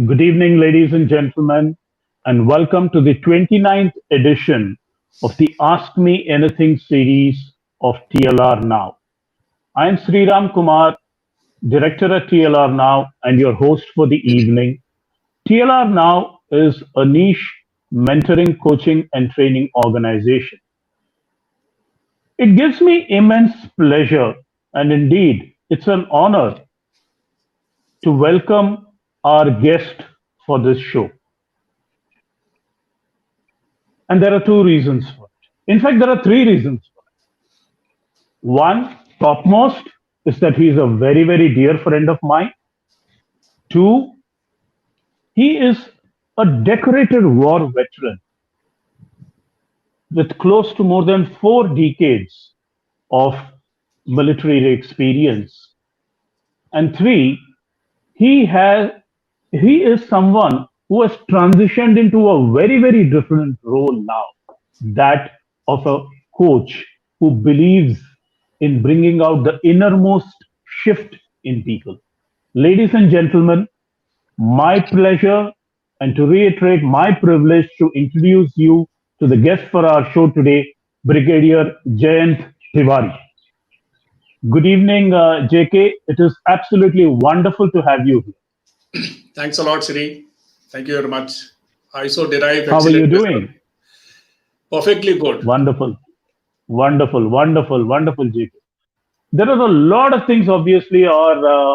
Good evening, ladies and gentlemen, and welcome to the 29th edition of the Ask Me Anything series of TLR Now. I am Sri Ram Kumar, Director at TLR Now, and your host for the evening. TLR Now is a niche mentoring, coaching, and training organization. It gives me immense pleasure, and indeed, it's an honor to welcome our guest for this show. And there are two reasons for it. In fact, there are three reasons for it. One, topmost, is that he is a very, very dear friend of mine. Two, he is a decorated war veteran with close to more than 4 decades of military experience. And three, he has he is someone who has transitioned into a very, very different role now, that of a coach who believes in bringing out the innermost shift in people. Ladies and gentlemen, my pleasure, and to reiterate, my privilege to introduce you to the guest for our show today, Brigadier Jayant. Good evening, JK. It is absolutely wonderful to have you here. Thanks a lot, Sri. Thank you very much. I so derive How are you excellent result. doing? Perfectly good. Wonderful, wonderful, JK. There are a lot of things, obviously, our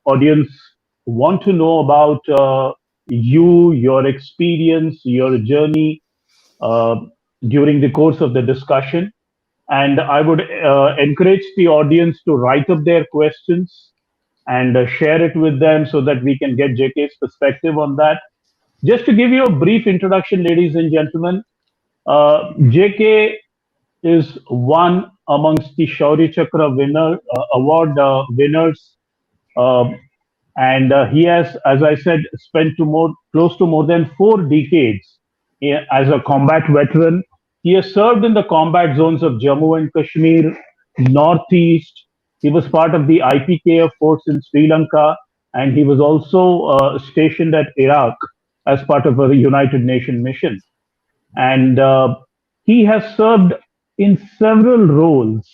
audience want to know about you, your experience, your journey uh, during the course of the discussion. And I would encourage the audience to write up their questions and share it with them so that we can get JK's perspective on that. Just to give you a brief introduction, ladies and gentlemen, JK is one amongst the Shaurya Chakra award winners, uh, and he has, as I said, spent close to more than 4 decades as a combat veteran. He has served in the combat zones of Jammu and Kashmir, Northeast. He was part of the IPKF force in Sri Lanka, and he was also stationed at Iraq as part of a United Nations mission. And he has served in several roles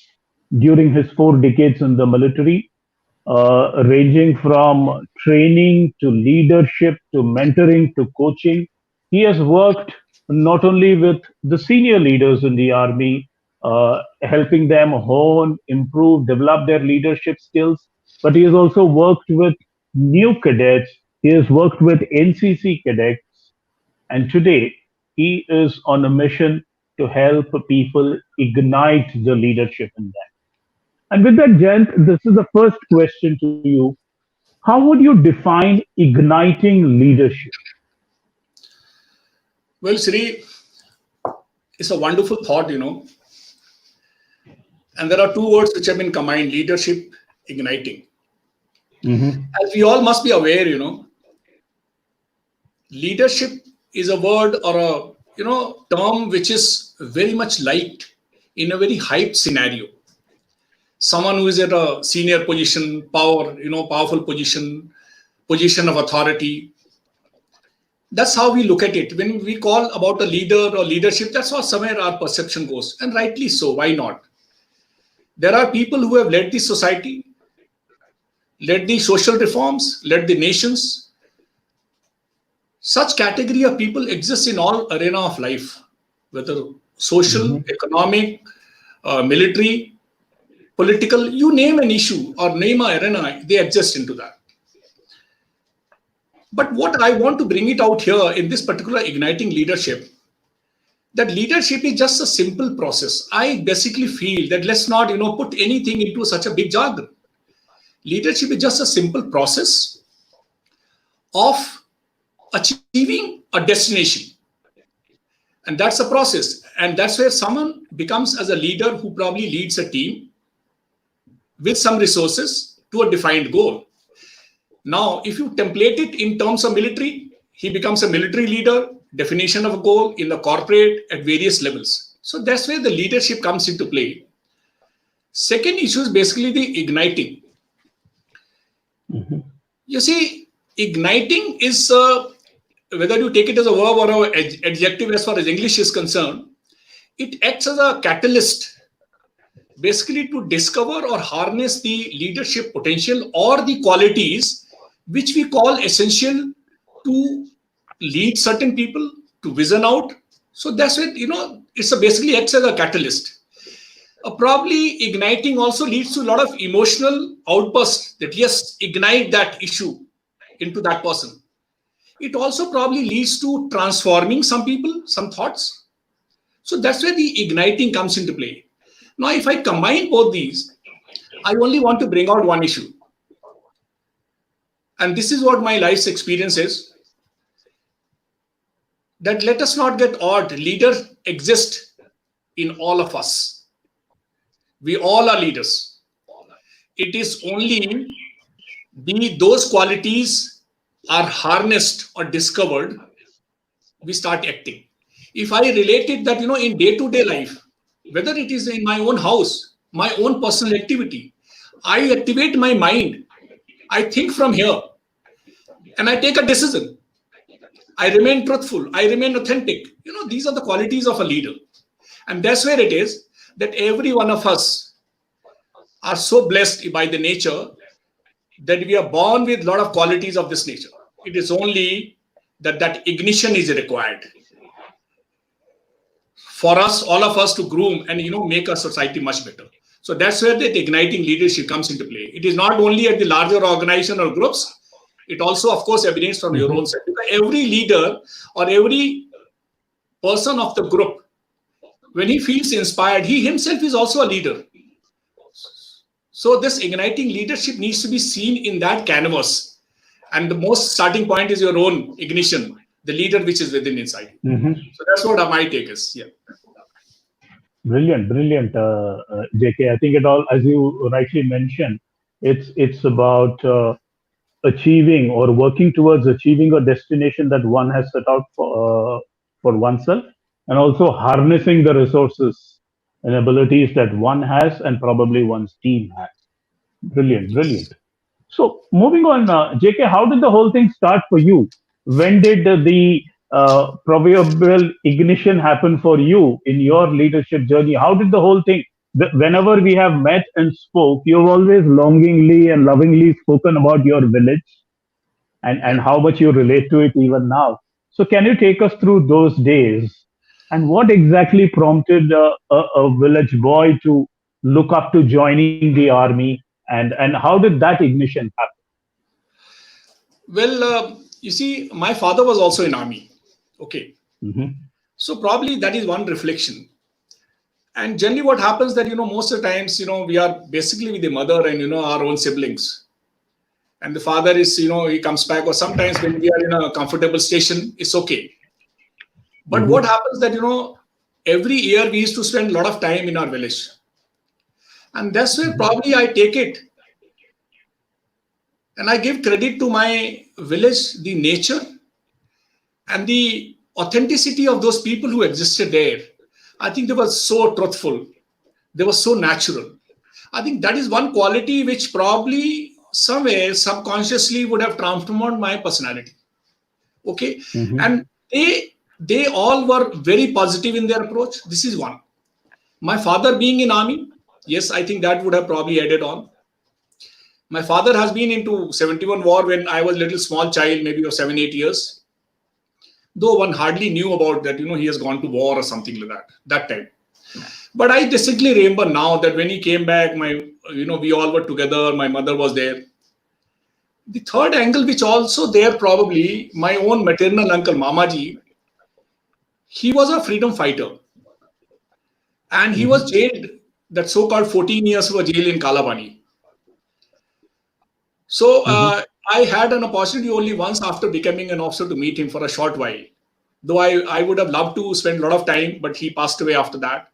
during his 4 decades in the military, ranging from training to leadership to mentoring to coaching. He has worked not only with the senior leaders in the army, helping them hone, improve, develop their leadership skills, but he has also worked with new cadets. He has worked with NCC cadets, and today he is on a mission to help people ignite the leadership in them. And with that, Jent, this is the first question to you. How would you define igniting leadership? Well, Sri, it's a wonderful thought. And there are two words which have been combined: leadership, igniting. As we all must be aware, leadership is a word or a term which is very much liked in a very hyped scenario. Someone who is at a senior position, powerful position of authority. That's how we look at it. When we call about a leader or leadership, that's how somewhere our perception goes. And rightly so, why not? There are people who have led the society, led the social reforms, led the nations. Such category of people exist in all arena of life, whether social, economic, military, political, you name an issue or name an arena, they exist into that. But what I want to bring it out here in this particular igniting leadership, that leadership is just a simple process. I basically feel that let's not, put anything into such a big jargon. Leadership is just a simple process of achieving a destination. And that's a process. And that's where someone becomes as a leader who probably leads a team with some resources to a defined goal. Now, if you template it in terms of military, he becomes a military leader, definition of a goal in the corporate at various levels. So that's where the leadership comes into play. Second issue is basically the igniting. You see, Igniting is, whether you take it as a verb or an adjective as far as English is concerned, it acts as a catalyst basically to discover or harness the leadership potential or the qualities which we call essential to lead certain people, to vision out. So that's it, it's basically acts as a catalyst. Probably igniting also leads to a lot of emotional outbursts that, yes, ignite that issue into that person. It also probably leads to transforming some people, some thoughts. So that's where the igniting comes into play. Now, if I combine both these, I only want to bring out one issue. And this is what my life's experience is. That let us not get odd. Leaders exist in all of us. We all are leaders. It is only those qualities are harnessed or discovered, we start acting. If I relate it that, in day-to-day life, whether it is in my own house, my own personal activity, I activate my mind. I think from here and I take a decision. I remain truthful. I remain authentic. These are the qualities of a leader. And that's where it is that every one of us are so blessed by the nature that we are born with a lot of qualities of this nature. It is only that ignition is required for us, all of us, to groom and make our society much better. So that's where that igniting leadership comes into play. It is not only at the larger organization or groups. It also, of course, emanates from your own side. Because every leader or every person of the group, when he feels inspired, he himself is also a leader. So this igniting leadership needs to be seen in that canvas. And the most starting point is your own ignition, the leader which is within inside. So that's what my take is. Yeah. Brilliant, JK. I think it all, as you rightly mentioned, it's about achieving or working towards achieving a destination that one has set out for oneself, and also harnessing the resources and abilities that one has and probably one's team has. Brilliant. So moving on, JK, how did the whole thing start for you? When did the proverbial ignition happen for you in your leadership journey? How did the whole thing? Whenever we have met and spoke, you've always longingly and lovingly spoken about your village and how much you relate to it even now. So can you take us through those days and what exactly prompted a village boy to look up to joining the army, and how did that ignition happen? Well, you see, my father was also in army. Okay. So probably that is one reflection. And generally what happens that, most of the times, we are basically with the mother and, our own siblings. And the father is, he comes back, or sometimes when we are in a comfortable station, it's okay. But what happens that, every year we used to spend a lot of time in our village. And that's where probably I take it. And I give credit to my village, the nature and the authenticity of those people who existed there. I think they were so truthful. They were so natural. I think that is one quality which probably somewhere subconsciously would have transformed my personality. Okay. And they all were very positive in their approach. This is one. My father being in army, yes, I think that would have probably added on. My father has been into 71 war when I was a little small child, maybe of 7-8 years. Though one hardly knew about that, he has gone to war or something like that time. But I distinctly remember now that when he came back, we all were together, my mother was there. The third angle, which also there probably, my own maternal uncle, Mamaji, he was a freedom fighter. And he was jailed, that so-called 14 years of jail in Kalabani. So I had an opportunity only once after becoming an officer to meet him for a short while. Though I would have loved to spend a lot of time, but he passed away after that.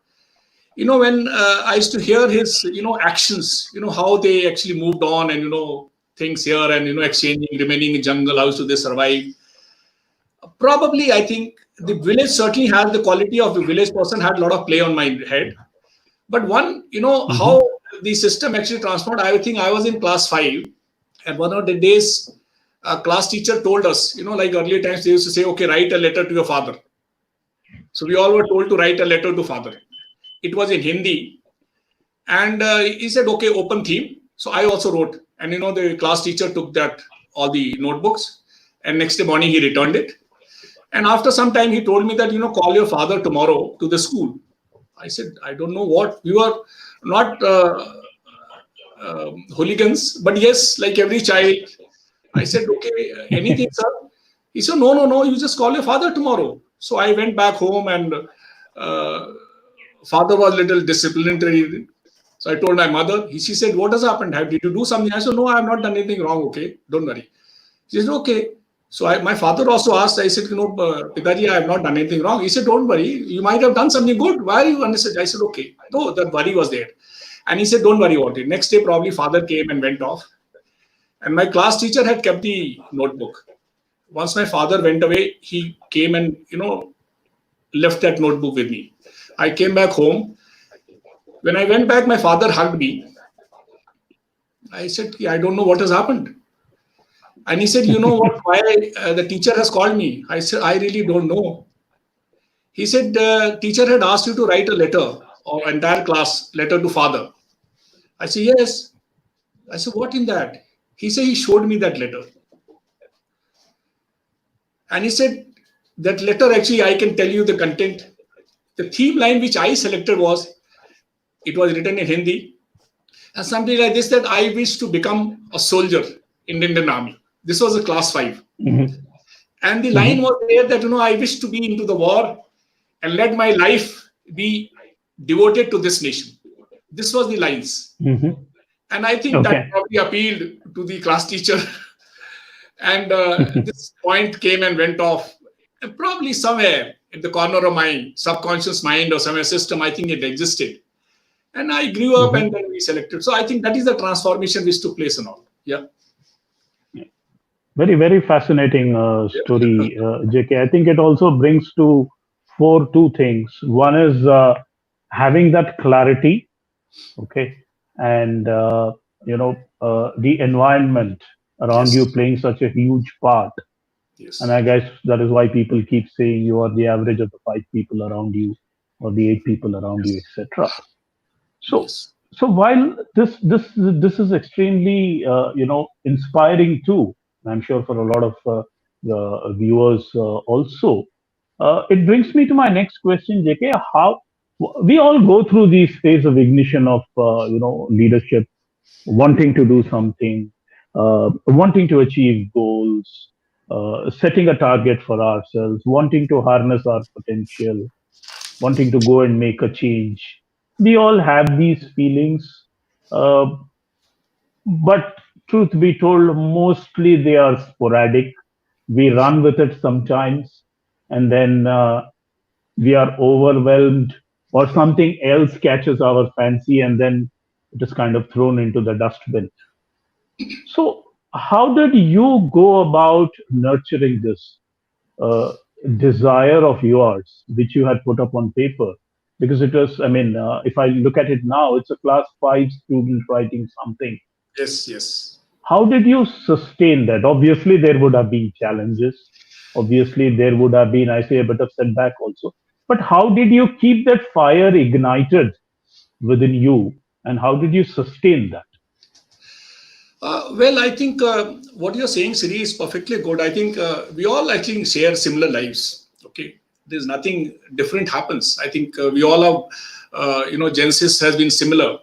When I used to hear his, actions, how they actually moved on and, things here and, exchanging, remaining in jungle, how do they survive? Probably, I think the village certainly has the quality of the village person, had a lot of play on my head. But one, how the system actually transformed, I think I was in class 5. And one of the days, a class teacher told us, like earlier times, they used to say, okay, write a letter to your father. So we all were told to write a letter to father. It was in Hindi. And he said, okay, open theme. So I also wrote. And, the class teacher took all the notebooks. And next day morning, he returned it. And after some time, he told me that, call your father tomorrow to the school. I said, I don't know what. We were not hooligans, but yes, like every child. I said, okay, anything, sir? He said, no, you just call your father tomorrow. So I went back home and father was a little disciplinary. So I told my mother. She said, what has happened? Did you do something? I said, no, I have not done anything wrong. Okay, don't worry. She said, okay. So my father also asked, I said, Pidaji, I have not done anything wrong. He said, don't worry. You might have done something good. Why are you unnecessary? I said, okay. No, that worry was there. And he said, don't worry about it. Next day, probably father came and went off. And my class teacher had kept the notebook. Once my father went away, he came and, left that notebook with me. I came back home. When I went back, my father hugged me. I said, I don't know what has happened. And he said, you know what, why the teacher has called me? I said, I really don't know. He said, the teacher had asked you to write a letter or entire class letter to father. I said, yes. I said, what in that? He said, he showed me that letter. And he said, that letter, actually, I can tell you the content. The theme line which I selected it was written in Hindi. And something like this, that I wish to become a soldier in the Indian Army. This was a class 5. Mm-hmm. And the line was there that, I wish to be into the war and let my life be devoted to this nation. This was the lines. Mm-hmm. And I think that probably appealed to the class teacher. And this point came and went off. And probably somewhere in the corner of my subconscious mind or somewhere system, I think it existed. And I grew up and then we selected. So I think that is the transformation which took place and all. Yeah. Very, very fascinating story, JK. I think it also brings to fore two things. One is having that clarity, okay, and the environment around you playing such a huge part. Yes. And I guess that is why people keep saying you are the average of the 5 people around you or the 8 people around you, etc. So, so while this is extremely inspiring too, I'm sure for a lot of the viewers also, it brings me to my next question, JK. How we all go through these phase of ignition of leadership, wanting to do something, wanting to achieve goals, setting a target for ourselves, wanting to harness our potential, wanting to go and make a change. We all have these feelings, uh, but truth be told, mostly they are sporadic. We run with it sometimes, and then we are overwhelmed, or something else catches our fancy, and then it is kind of thrown into the dustbin. So, how did you go about nurturing this uh, desire of yours, which you had put up on paper? Because it was, I mean, if I look at it now, it's a class 5 student writing something. Yes. How did you sustain that? Obviously, there would have been challenges. Obviously, there would have been, I say, a bit of setback also. But how did you keep that fire ignited within you? And how did you sustain that? Well, I think what you're saying, Siri, is perfectly good. I think we all, I think, share similar lives. Okay, there's nothing different happens. I think we all have, genesis has been similar.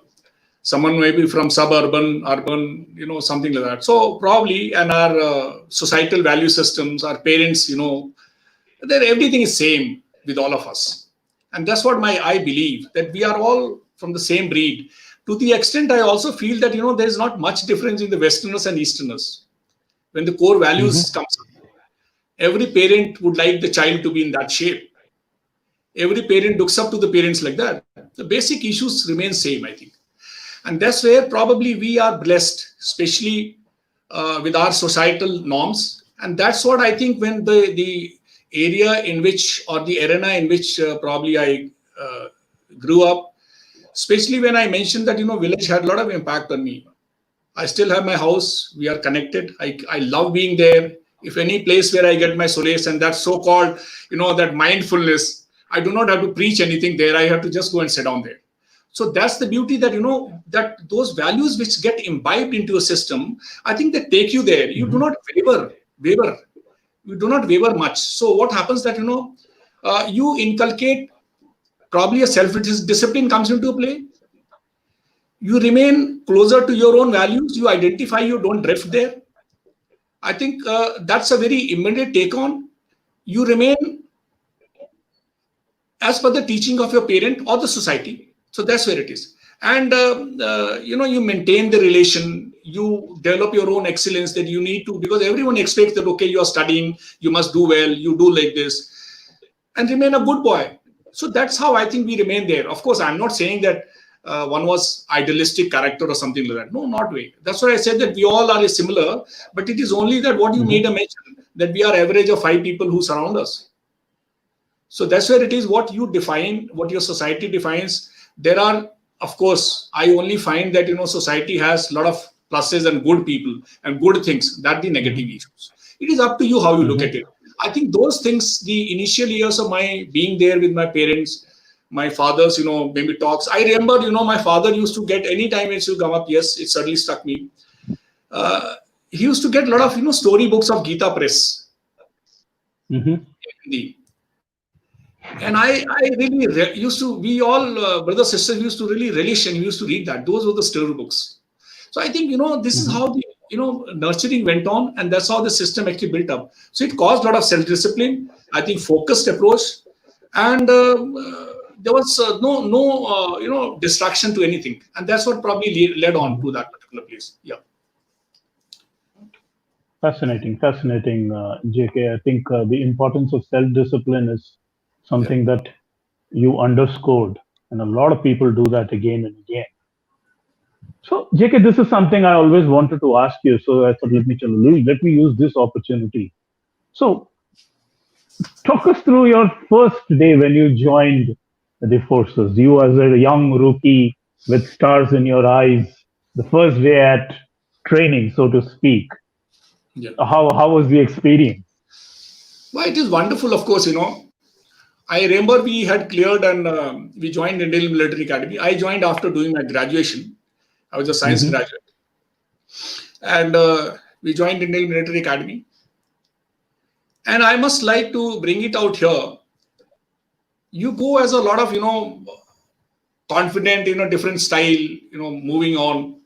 Someone may be from suburban, urban, something like that. So probably, and our societal value systems, our parents, that everything is same with all of us. And that's what I believe, that we are all from the same breed. To the extent, I also feel that, there's not much difference in the Westerners and Easterners. When the core values Mm-hmm. comes up, every parent would like the child to be in that shape. Every parent looks up to the parents like that. The basic issues remain same, I think. And that's where probably we are blessed, especially with our societal norms. And that's what I think when the area in which, or the arena in which probably I grew up, especially when I mentioned that, village had a lot of impact on me. I still have my house. We are connected. I love being there. If any place where I get my solace and that so-called, that mindfulness, I do not have to preach anything there. I have to just go and sit down there. So that's the beauty that, that those values which get imbibed into a system, I think they take you there. You do not waver. You do not waver much. So what happens that, you inculcate, probably a self-discipline comes into play. You remain closer to your own values. You identify, you don't drift there. I think that's a very immediate take on. You remain as per the teaching of your parent or the society. So that's where it is. And, you maintain the relation. You develop your own excellence that you need to, because everyone expects that, okay, you are studying, you must do well, you do like this, and remain a good boy. So that's how I think we remain there. Of course, I'm not saying that one was idealistic character or something like that. No, not way. That's why I said that we all are similar, but it is only that what you made a mention, that we are average of 5 people who surround us. So that's where it is what you define, what your society defines. There are, of course, I only find that, society has a lot of pluses and good people and good things, that the negative issues. It is up to you how you look at it. I think those things, the initial years of my being there with my parents, my father's, maybe talks. I remember, my father used to get, any time it used to come up, yes, it certainly struck me. He used to get a lot of, storybooks of Gita Press. And I really used to, we all, brothers, sisters, used to really relish and used to read that. Those were the storybooks. So I think, this is how the, nurturing went on, and that's how the system actually built up. So it caused a lot of self-discipline, I think focused approach, and there was no distraction to anything. And that's what probably led on to that particular place. Yeah. Fascinating, JK. I think the importance of self-discipline is something that you underscored, and a lot of people do that again and again. So, JK, this is something I always wanted to ask you. So I thought, let me use this opportunity. So, talk us through your first day when you joined the forces. You as a young rookie with stars in your eyes, the first day at training, so to speak. Yeah. How was the experience? Well, it is wonderful, of course. I remember we had cleared and we joined Indian Military Academy. I joined after doing my graduation. I was a science graduate. And we joined Indian Military Academy. And I must like to bring it out here. You go as a lot of, confident, different style, moving on.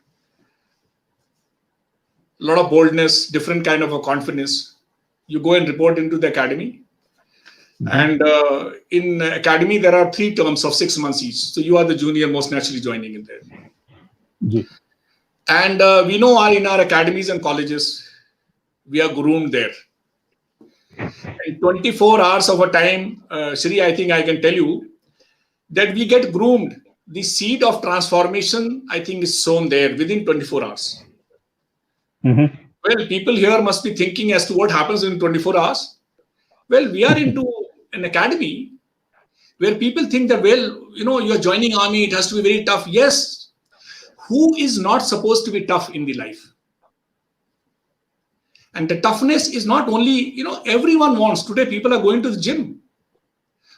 A lot of boldness, different kind of a confidence. You go and report into the academy. And in academy, there are 3 terms of 6 months each. So you are the junior, most naturally joining in there. Yeah. And we know in our academies and colleges, we are groomed there. In 24 hours of a time, Shri, I think I can tell you that we get groomed. The seed of transformation, I think, is sown there within 24 hours. Well, people here must be thinking as to what happens in 24 hours. Well, we are into an academy where people think that, well, you are joining army, it has to be very tough. Yes. Who is not supposed to be tough in the life? And the toughness is not only, everyone wants. Today, people are going to the gym.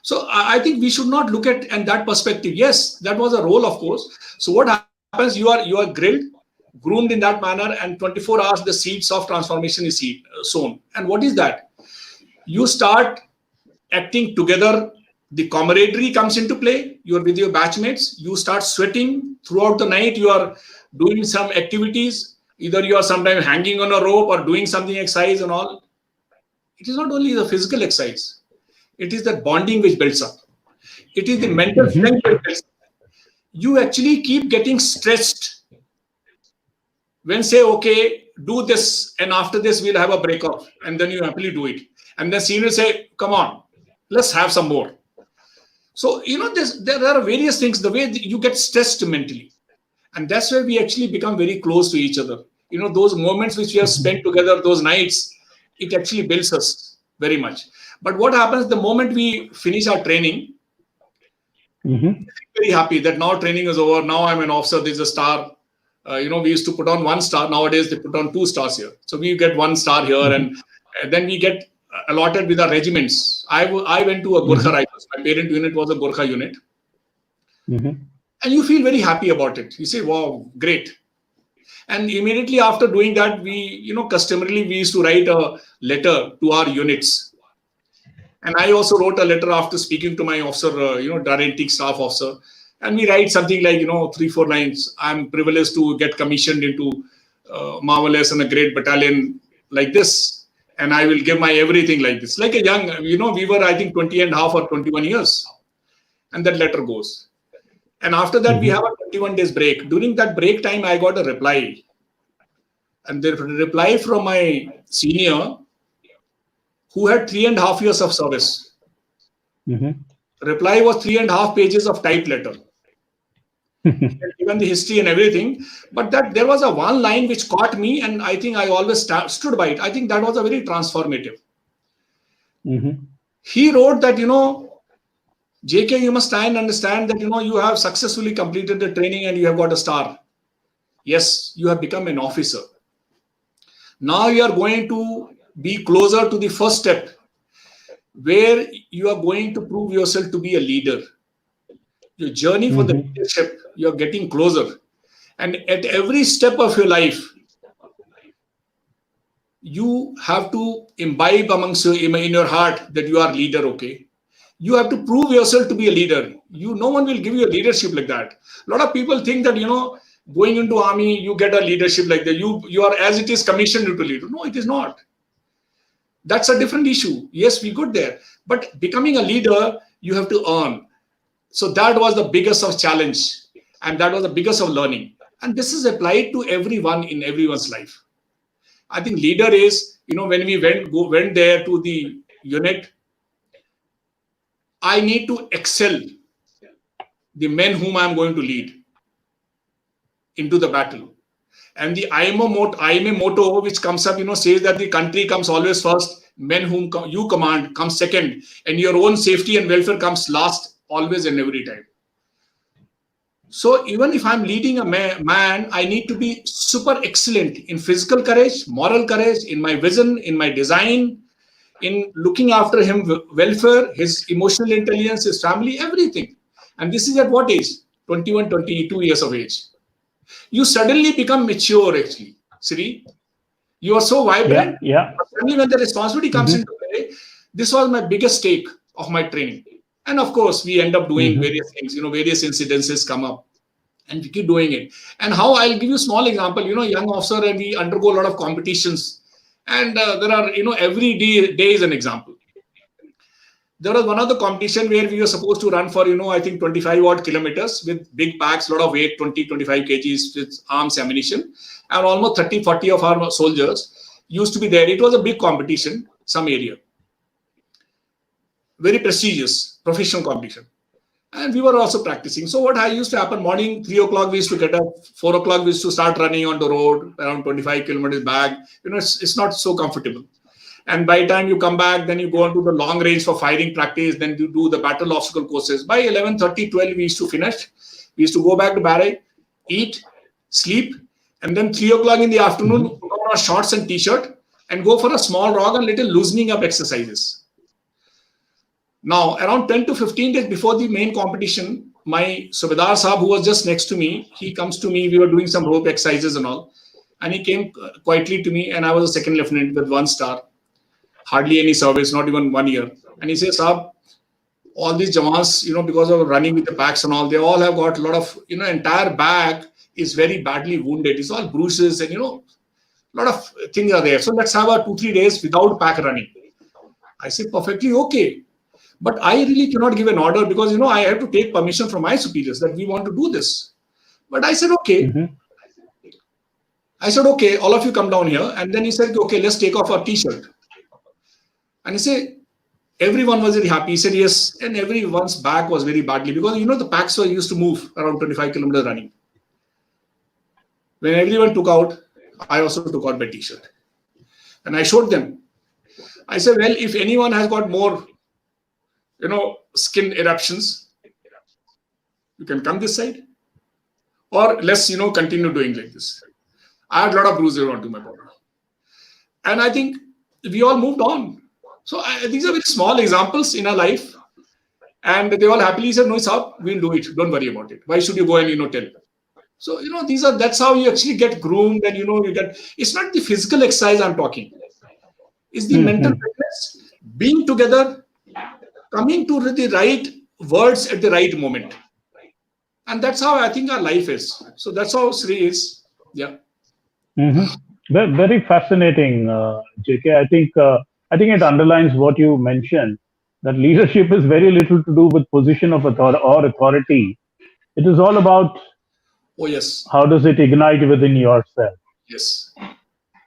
So I think we should not look at and that perspective. Yes, that was a role, of course. So what happens? You are grilled, groomed in that manner, and 24 hours, the seeds of transformation is sown. And what is that? You start acting together. The camaraderie comes into play. You are with your batchmates. You start sweating throughout the night. You are doing some activities. Either you are sometimes hanging on a rope or doing something exercise and all. It is not only the physical exercise. It is that bonding which builds up. It is the mental strength which builds up. You actually keep getting stressed when say, okay, do this, and after this we'll have a break-off, and then you happily do it. And then senior say, come on, let's have some more. So, there are various things, the way you get stressed mentally. And that's where we actually become very close to each other. Those moments which we have spent together, those nights, it actually builds us very much. But what happens the moment we finish our training, I'm very happy that now training is over. Now I'm an officer, there's a star. We used to put on 1 star. Nowadays, they put on 2 stars here. So we get 1 star here, and then we get allotted with our regiments. I went to a Gurkha Rifles. My parent unit was a Gurkha unit. And you feel very happy about it. You say, wow, great. And immediately after doing that, we, customarily, we used to write a letter to our units. And I also wrote a letter after speaking to my officer, daunting staff officer. And we write something like, 3-4 lines. I'm privileged to get commissioned into marvelous and a great battalion like this. And I will give my everything like this. Like a young, we were, I think, 20 and a half or 21 years. And that letter goes. And after that, we have a 21 days break. During that break time, I got a reply. And the reply from my senior, who had 3.5 years of service. Reply was 3.5 pages of typed letter. Given the history and everything. But that there was a one line which caught me, and I think I always stood by it. I think that was a very transformative. He wrote that, JK, you must try and understand that, you have successfully completed the training and you have got a star. Yes, you have become an officer. Now you are going to be closer to the first step, where you are going to prove yourself to be a leader. Your journey for the leadership, you are getting closer. And at every step of your life, you have to imbibe amongst in your heart that you are a leader, okay? You have to prove yourself to be a leader. No one will give you a leadership like that. A lot of people think that, going into army, you get a leadership like that. You are, as it is, commissioned to lead. No, it is not. That's a different issue. Yes, we got there. But becoming a leader, you have to earn. So that was the biggest of challenge. And that was the biggest of learning. And this is applied to everyone in everyone's life. I think leader is, when we went there to the unit, I need to excel the men whom I am going to lead into the battle. And the IMA motto, which comes up, says that the country comes always first, men whom you command come second, and your own safety and welfare comes last, always and every time. So even if I'm leading a man, I need to be super excellent in physical courage, moral courage, in my vision, in my design, in looking after him welfare, his emotional intelligence, his family, everything. And this is at what age? 21, 22 years of age. You suddenly become mature, actually. Sri, you are so vibrant. Yeah. Suddenly when the responsibility comes into play, this was my biggest stake of my training. And of course, we end up doing various things, various incidences come up. And we keep doing it. And how, I'll give you a small example, young officer, and we undergo a lot of competitions. And there are, every day is an example. There was one of the competition where we were supposed to run for, I think 25 odd kilometers with big packs, a lot of weight, 20, 25 kgs with arms, ammunition. And almost 30, 40 of our soldiers used to be there. It was a big competition, some area. Very prestigious, professional competition. And we were also practicing. So what used to happen, morning, 3 o'clock, we used to get up, 4 o'clock, we used to start running on the road, around 25 kilometers back. It's not so comfortable. And by the time you come back, then you go on to the long range for firing practice, then you do the battle obstacle courses. By 11:30, 12, we used to finish. We used to go back to barrack, eat, sleep, and then 3 o'clock in the afternoon, put on our shorts and t-shirt and go for a small jog and little loosening up exercises. Now, around 10 to 15 days before the main competition, my Subedar Saab, who was just next to me, he comes to me. We were doing some rope exercises and all. And he came quietly to me, and I was a second lieutenant with 1 star. Hardly any service, not even 1 year. And he says, Saab, all these Jawans, because of running with the packs and all, they all have got a lot of, entire back is very badly wounded. It's all bruises and, a lot of things are there. So let's have a 2-3 days without pack running. I said, perfectly okay. But I really cannot give an order because, I have to take permission from my superiors that we want to do this. But I said, okay. I said, okay, all of you come down here. And then he said, okay, let's take off our t-shirt. And he said, everyone was very happy. He said, yes. And everyone's back was very badly because, the packs were used to move around 25 kilometers running. When everyone took out, I also took out my t-shirt. And I showed them. I said, well, if anyone has got more skin eruptions, you can come this side. or let's continue doing like this. I had a lot of bruises onto my body, and I think we all moved on. So these are very small examples in our life, and they all happily said, "No, it's up. We'll do it. Don't worry about it. Why should you go and tell?" So that's how you actually get groomed, and you get. It's not the physical exercise I'm talking. It's the mental fitness, being together, coming to the right words at the right moment, and that's how I think our life is. So that's how Sri is. Yeah. Very fascinating, JK. I think it underlines what you mentioned, that leadership is very little to do with position of authority. It is all about Oh yes. how does it ignite within yourself. Yes.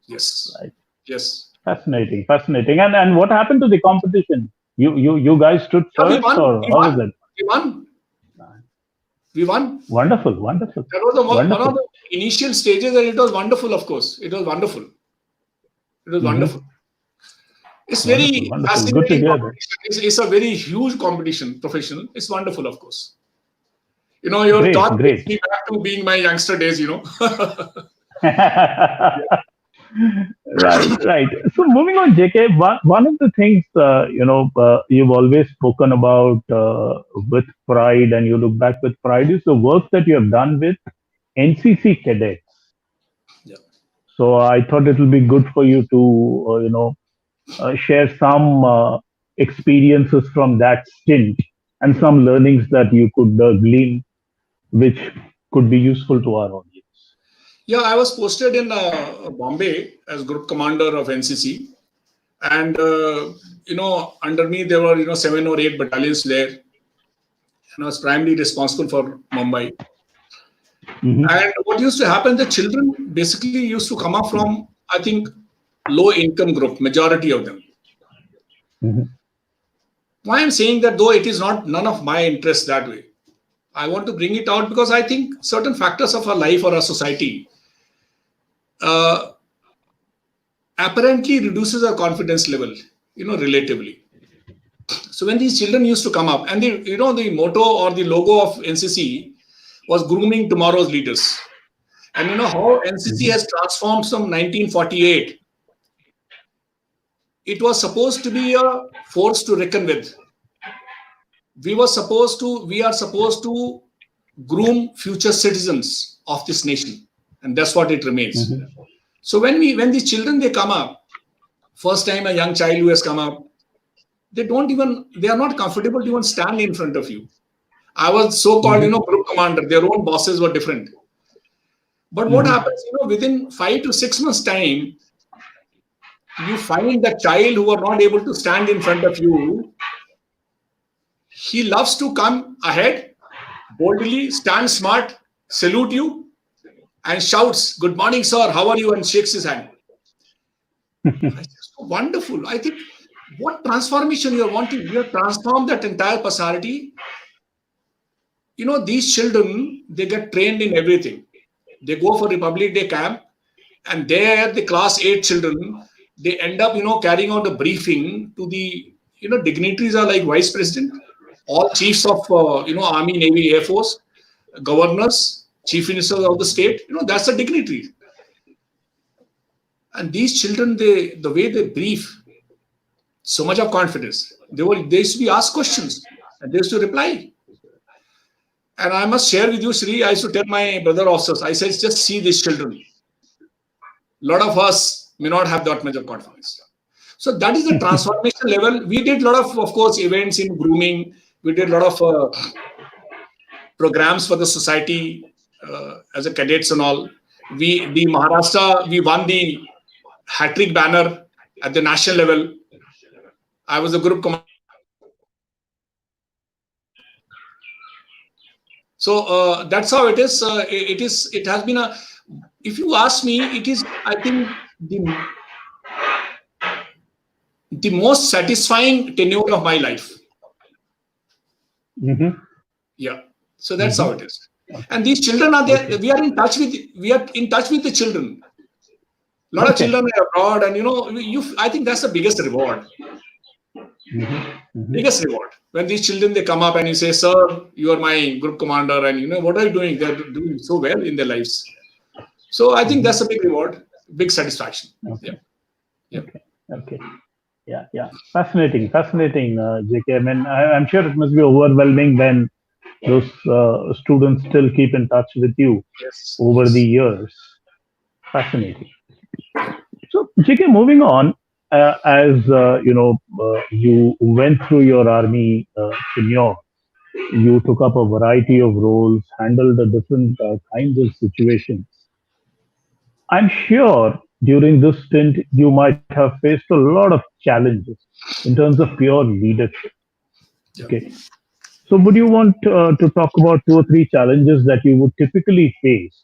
Yes. Right. Yes. Fascinating. And what happened to the competition? You guys stood first, or how was it? We won. We won. Wonderful. That was one of the initial stages, and it was wonderful. Of course, it was wonderful. Wonderful. It's very fascinating. Good to hear that. It's a very huge competition, professional. It's wonderful, of course. Your thought takes me back to being my youngster days. Right. So moving on, JK, one of the things you've always spoken about with pride, and you look back with pride, is the work that you have done with NCC cadets. Yeah. So I thought it will be good for you to share some experiences from that stint and some learnings that you could glean, which could be useful to our audience. Yeah, I was posted in Bombay as group commander of NCC, and under me there were 7 or 8 battalions there, and I was primarily responsible for Mumbai. And what used to happen, the children basically used to come up from, I think, low income group, majority of them. Why I'm saying that, though it is none of my interest that way, I want to bring it out because I think certain factors of our life or our society apparently reduces our confidence level, relatively. So when these children used to come up, and the motto or the logo of NCC was grooming tomorrow's leaders. And how NCC has transformed from 1948. It was supposed to be a force to reckon with. We are supposed to groom future citizens of this nation, and that's what it remains. So when these children, they come up, first time a young child who has come up, they are not comfortable to even stand in front of you. I was so-called, group commander. Their own bosses were different. But what happens, within 5 to 6 months' time, you find the child who are not able to stand in front of you. He loves to come ahead, boldly, stand smart, salute you, and shouts, "Good morning, sir. How are you?" and shakes his hand. So wonderful. I think what transformation you are wanting. You have transformed that entire personality. These children, they get trained in everything. They go for Republic Day camp, and there the class 8 children, they end up, carrying out a briefing to the, dignitaries are like vice president, all chiefs of, Army, Navy, Air Force, governors, chief ministers of the state. That's a dignitary. And these children, the way they brief, so much of confidence. They used to be asked questions, and they used to reply. And I must share with you, Sri, I used to tell my brother officers, I said, just see these children. A lot of us may not have that much of confidence. So that is the transformation level. We did a lot of course, events in grooming. We did a lot of programs for the society as a cadets and all. The Maharashtra, we won the hat-trick banner at the national level. I was a group commander. So that's how it is. It has been if you ask me, it is, I think, the most satisfying tenure of my life. Yeah. So that's how it is. And these children are there. Okay. We are in touch with the children. A lot of children are abroad, and I think that's the biggest reward. Biggest reward. when these children, they come up and you say, sir, you are my group commander, and what are you doing? They're doing so well in their lives. So I think that's a big reward, big satisfaction. Okay. Yeah. Yeah. Okay. Yeah. Fascinating, JK. I mean, I'm sure it must be overwhelming when those students still keep in touch with you Yes. over the Yes. years. Fascinating. Yeah. So, JK, moving on, as you went through your army tenure, you took up a variety of roles, handled the different kinds of situations. I'm sure during this stint, you might have faced a lot of challenges in terms of pure leadership. Yeah. Okay. So, would you want to talk about two or three challenges that you would typically face,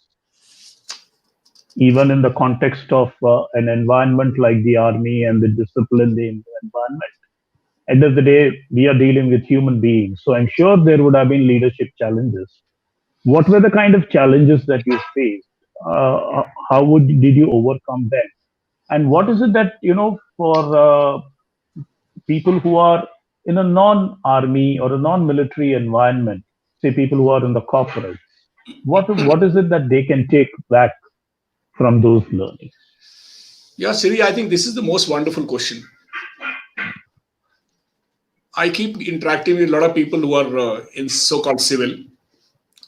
even in the context of an environment like the army and the discipline in the environment? End of the day, we are dealing with human beings. So, I'm sure there would have been leadership challenges. What were the kind of challenges that you faced? How did you overcome them? And what is it that, for people who are in a non-army or a non-military environment, say people who are in the corporate, what is it that they can take back from those learnings? Yeah, Siri, I think this is the most wonderful question. I keep interacting with a lot of people who are in so-called civil.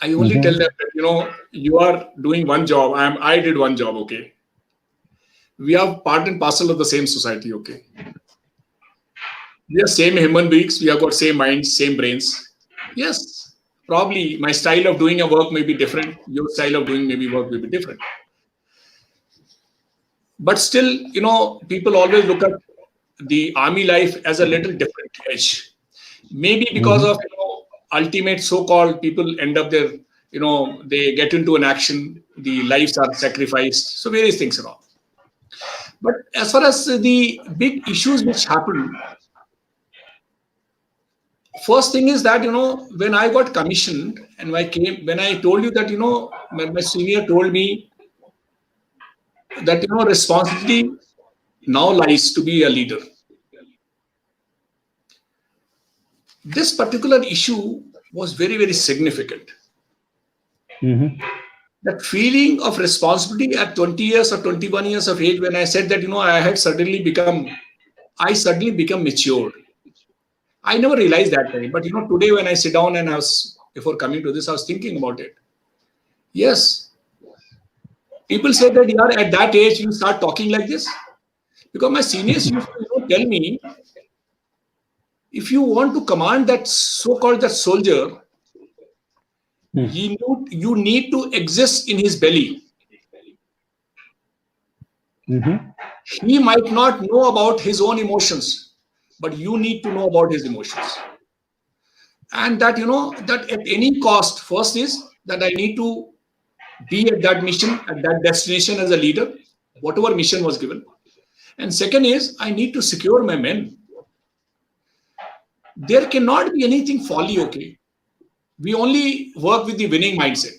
I only tell Mm-hmm. them that, you are doing one job. I did one job. Okay. We are part and parcel of the same society. Okay. We are same human beings. We have got same minds, same brains. Yes. Probably my style of doing a work may be different. Your style of doing maybe work may be different. But still, people always look at the army life as a little different edge. Maybe because Mm-hmm. of ultimate so-called people end up there, they get into an action, the lives are sacrificed, so various things and all. But as far as the big issues which happen, first thing is that when I got commissioned and when I told you that when my senior told me that responsibility now lies to be a leader. This particular issue was very, very significant. Mm-hmm. That feeling of responsibility at 20 years or 21 years of age, when I said that, I suddenly become matured. I never realized that time. But, today when I sit down and before coming to this, I was thinking about it. Yes. People say that, yeah, at that age, you start talking like this. Because my seniors used to tell me, if you want to command that so-called that soldier, you need to exist in his belly. Mm-hmm. He might not know about his own emotions, but you need to know about his emotions. And that, that at any cost, first is that I need to be at that mission, at that destination as a leader, whatever mission was given. And second is I need to secure my men. There cannot be anything folly, okay? We only work with the winning mindset.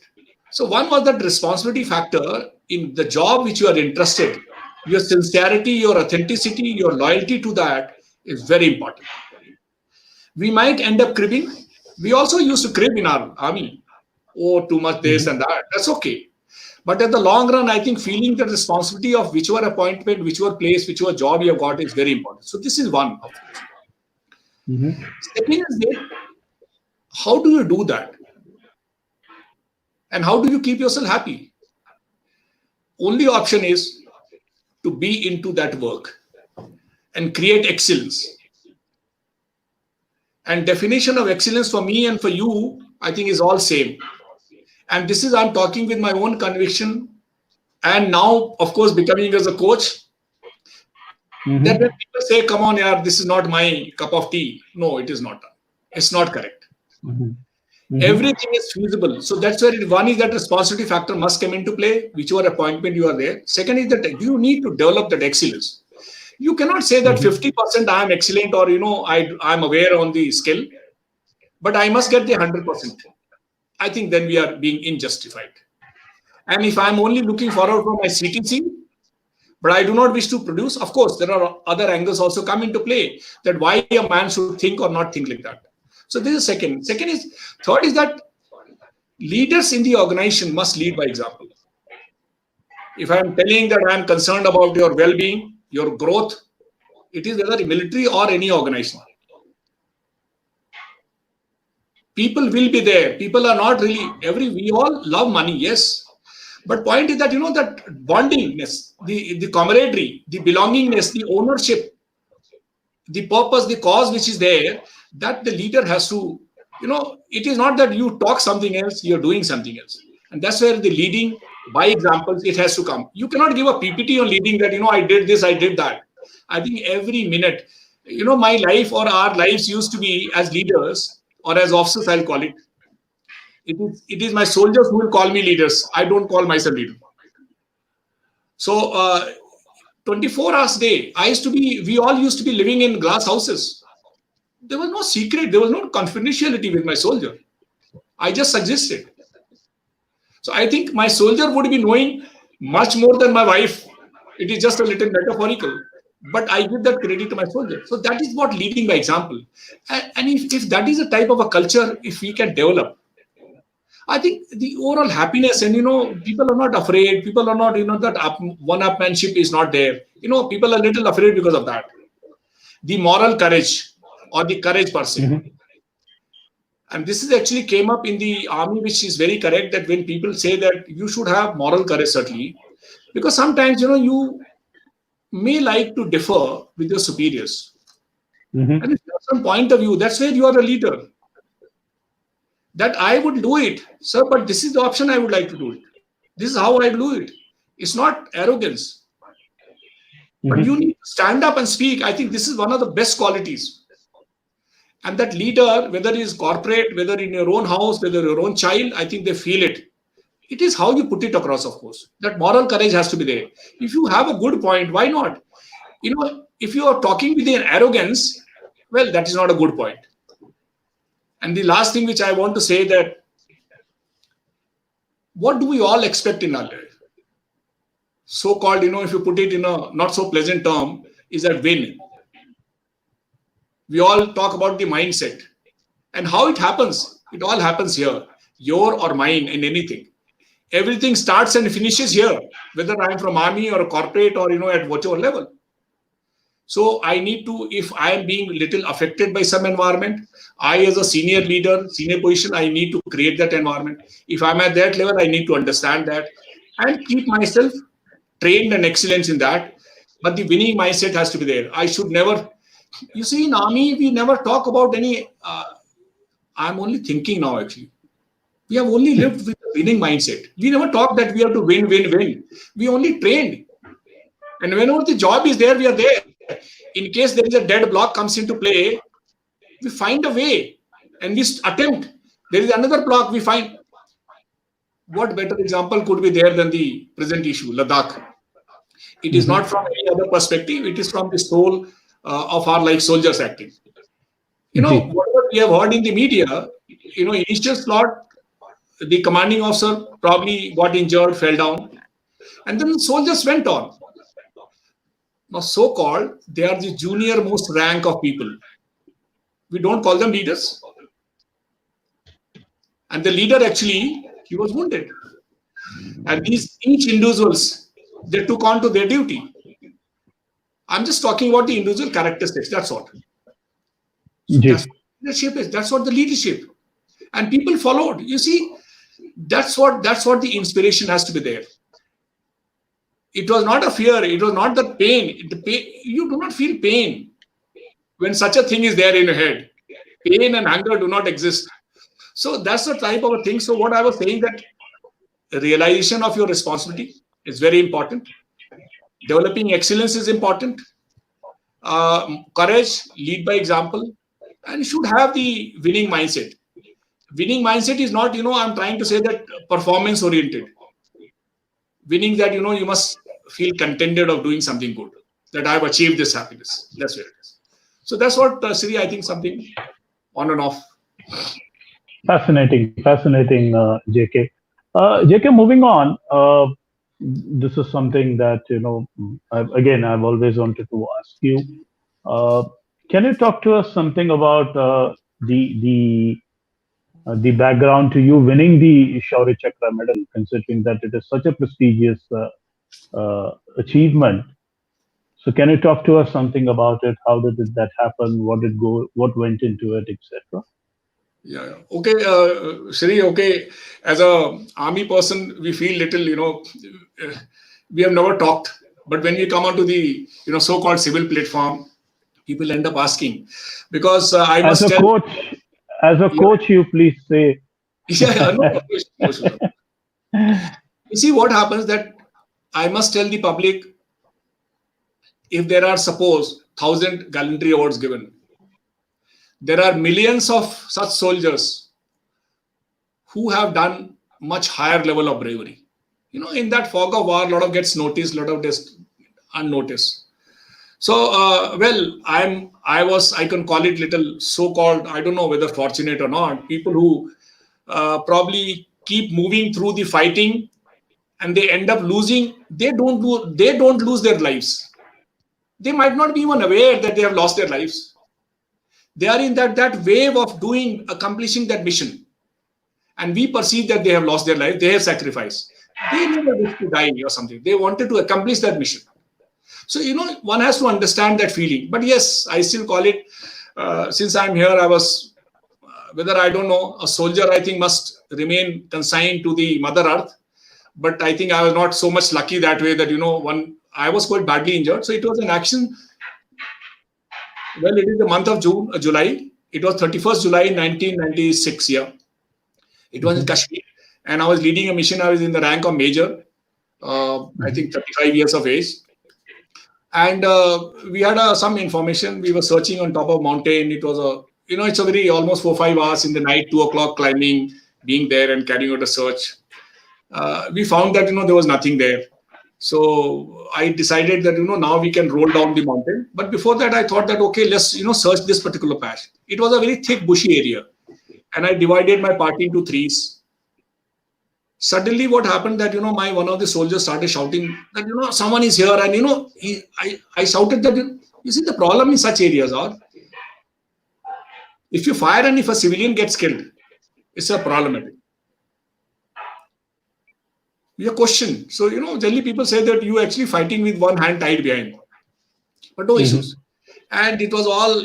So one was that responsibility factor in the job which you are interested. Your sincerity, your authenticity, your loyalty to that is very important. We might end up cribbing. We also used to crib in our army. Oh, too much this and that. That's okay. But at the long run, I think feeling the responsibility of whichever appointment, whichever place, whichever job you have got is very important. So this is one of it. Mm-hmm. Second is that how do you do that? And how do you keep yourself happy? Only option is to be into that work and create excellence. And definition of excellence for me and for you, I think is all same. And this is, I'm talking with my own conviction. And now, of course, becoming as a coach, that when Mm-hmm. people say, come on, yeah, this is not my cup of tea. No, it is not. It's not correct. Mm-hmm. Mm-hmm. Everything is feasible. So that's where one is that responsibility factor must come into play, whichever appointment you are there. Second is that you need to develop that excellence. You cannot say that Mm-hmm. 50% I am excellent or, I'm aware on the skill, but I must get the 100%. I think then we are being unjustified. And if I'm only looking forward for my CTC, but I do not wish to produce, of course, there are other angles also come into play that why a man should think or not think like that. So this is second. Third is that leaders in the organization must lead by example. If I'm telling that I'm concerned about your well-being, your growth, it is whether military or any organization. People will be there. People are not really we all love money, yes. But point is that, that bondingness, the camaraderie, the belongingness, the ownership, the purpose, the cause which is there, that the leader has to, it is not that you talk something else, you're doing something else. And that's where the leading by examples, it has to come. You cannot give a PPT on leading that, I did this, I did that. I think every minute, my life or our lives used to be as leaders or as officers, I'll call it. It is my soldiers who will call me leaders. I don't call myself leader. So 24 hours a day, we all used to be living in glass houses. There was no secret. There was no confidentiality with my soldier. I just existed. So I think my soldier would be knowing much more than my wife. It is just a little metaphorical. But I give that credit to my soldier. So that is what leading by example. And if that is a type of a culture, if we can develop, I think the overall happiness and, people are not afraid. People are not, that one-upmanship is not there. People are a little afraid because of that. The moral courage or the courage per se. Mm-hmm. And this is actually came up in the army, which is very correct that when people say that you should have moral courage, certainly, because sometimes, you may like to differ with your superiors. Mm-hmm. And if you have some point of view, that's where you are a leader. That I would do it, sir, but this is the option I would like to do it. This is how I do it. It's not arrogance. Mm-hmm. But you need to stand up and speak. I think this is one of the best qualities. And that leader, whether it is corporate, whether in your own house, whether your own child, I think they feel it. It is how you put it across, of course. That moral courage has to be there. If you have a good point, why not? If you are talking with an arrogance, well, that is not a good point. And the last thing which I want to say that, what do we all expect in our life? So-called, if you put it in a not so pleasant term, is that win. We all talk about the mindset and how it happens. It all happens here, your or mine in anything. Everything starts and finishes here, whether I'm from army or a corporate or, at whatever level. So I need to, if I am being little affected by some environment, I as a senior leader, senior position, I need to create that environment. If I'm at that level, I need to understand that and keep myself trained and excellence in that. But the winning mindset has to be there. I should never, you see, in army, we never talk about any, I'm only thinking now actually. We have only lived with a winning mindset. We never talk that we have to win, win, win. We only trained. And whenever the job is there, we are there. In case there is a dead block comes into play, we find a way and we attempt. There is another block we find. What better example could be there than the present issue, Ladakh? It is not from any other perspective. It is from the soul of our like soldiers acting. Whatever we have heard in the media, initial slot, the commanding officer probably got injured, fell down, and then the soldiers went on. Now, so-called, they are the junior most rank of people. We don't call them leaders. And the leader actually, he was wounded. And each individuals, they took on to their duty. I'm just talking about the individual characteristics, that's what. So that's what leadership is. That's what the leadership. And people followed. You see, that's what the inspiration has to be there. It was not a fear. It was not the pain. The pain. You do not feel pain when such a thing is there in your head. Pain and anger do not exist. So that's the type of a thing. So what I was saying, that realization of your responsibility is very important. Developing excellence is important. Courage, lead by example, and you should have the winning mindset. Winning mindset is not, I'm trying to say that performance oriented. Winning that, you must feel contented of doing something good, that I've achieved this happiness. That's where it is. So that's what, Sri, I think something on and off. Fascinating, JK. JK, moving on. This is something that, I've always wanted to ask you. Can you talk to us something about the background to you winning the Shaurya Chakra medal, considering that it is such a prestigious achievement. So, can you talk to us something about it? How did that happen? What did go? What went into it, etc.? Yeah. Okay, Shri. Okay, as a army person, we feel little. We have never talked, but when we come onto the so-called civil platform, people end up asking, because I As must a tell. coach, as a Yeah, coach, you please say. yeah, yeah, no, no, no, no, no. You see what happens that I must tell the public, if there are suppose 1,000 gallantry awards given, there are millions of such soldiers who have done much higher level of bravery. In that fog of war, a lot of gets noticed, a lot of just unnoticed. So, well, I can call it little so-called, I don't know whether fortunate or not, people who probably keep moving through the fighting and they end up losing. They don't lose their lives. They might not be even aware that they have lost their lives. They are in that wave of accomplishing that mission, and we perceive that they have lost their life, they have sacrificed. They never wished to die or something. They wanted to accomplish that mission. So, one has to understand that feeling. But yes, I still call it, since I'm here, I was, whether I don't know, a soldier, I think, must remain consigned to the Mother Earth. But I think I was not so much lucky that way that, I was quite badly injured. So it was an action. Well, it is the month of July. It was 31st July 1996 year. It was in Mhm, Kashmir, and I was leading a mission. I was in the rank of major, I mhm, think 35 years of age. And we had some information. We were searching on top of mountain. It was it's a very almost 4-5 hours in the night, 2 o'clock climbing, being there and carrying out a search. We found that, there was nothing there. So I decided that, now we can roll down the mountain. But before that, I thought that, okay, let's, search this particular patch. It was a very thick, bushy area. And I divided my party into threes. Suddenly what happened that, my one of the soldiers started shouting that, someone is here. And, I shouted that, you see, the problem in such areas are, if you fire and if a civilian gets killed, it's a problematic. Your question. So, generally people say that you actually fighting with one hand tied behind, but no mhm, issues. And it was all,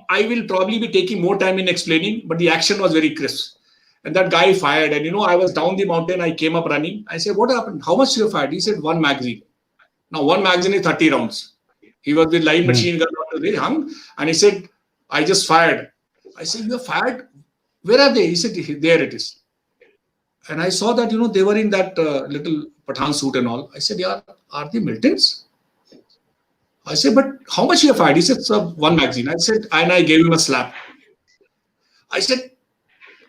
I will probably be taking more time in explaining, but the action was very crisp. And that guy fired, and, I was down the mountain. I came up running. I said, what happened? How much you fired? He said, one magazine. Now, one magazine is 30 rounds. He was with light mhm, machine gun, very hung, and he said, I just fired. I said, you have fired? Where are they? He said, there it is. And I saw that, they were in that little Pathan suit and all. I said, yeah, are they Miltons? I said, but how much you have fired? He said, sir, one magazine. I said, and I gave him a slap. I said,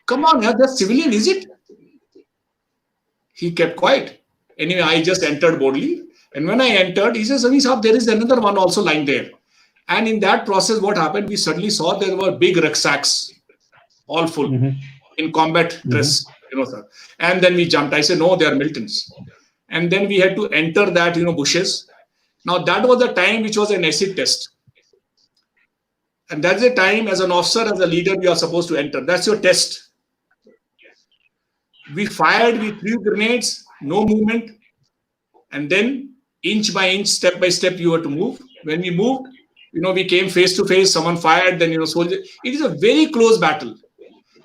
come on, yeah, that's civilian, is it? He kept quiet. Anyway, I just entered boldly. And when I entered, he says, Sami Saab, there is another one also lying there. And in that process, what happened? We suddenly saw there were big rucksacks, all full, mhm, in combat mhm, dress, sir. And then we jumped. I said, no, they are Miltons. And then we had to enter that, bushes. Now, that was the time which was an acid test. And that's the time as an officer, as a leader, you are supposed to enter. That's your test. We fired, we threw grenades, no movement. And then inch by inch, step by step, you were to move. When we moved, we came face to face, someone fired, then, soldier. It is a very close battle.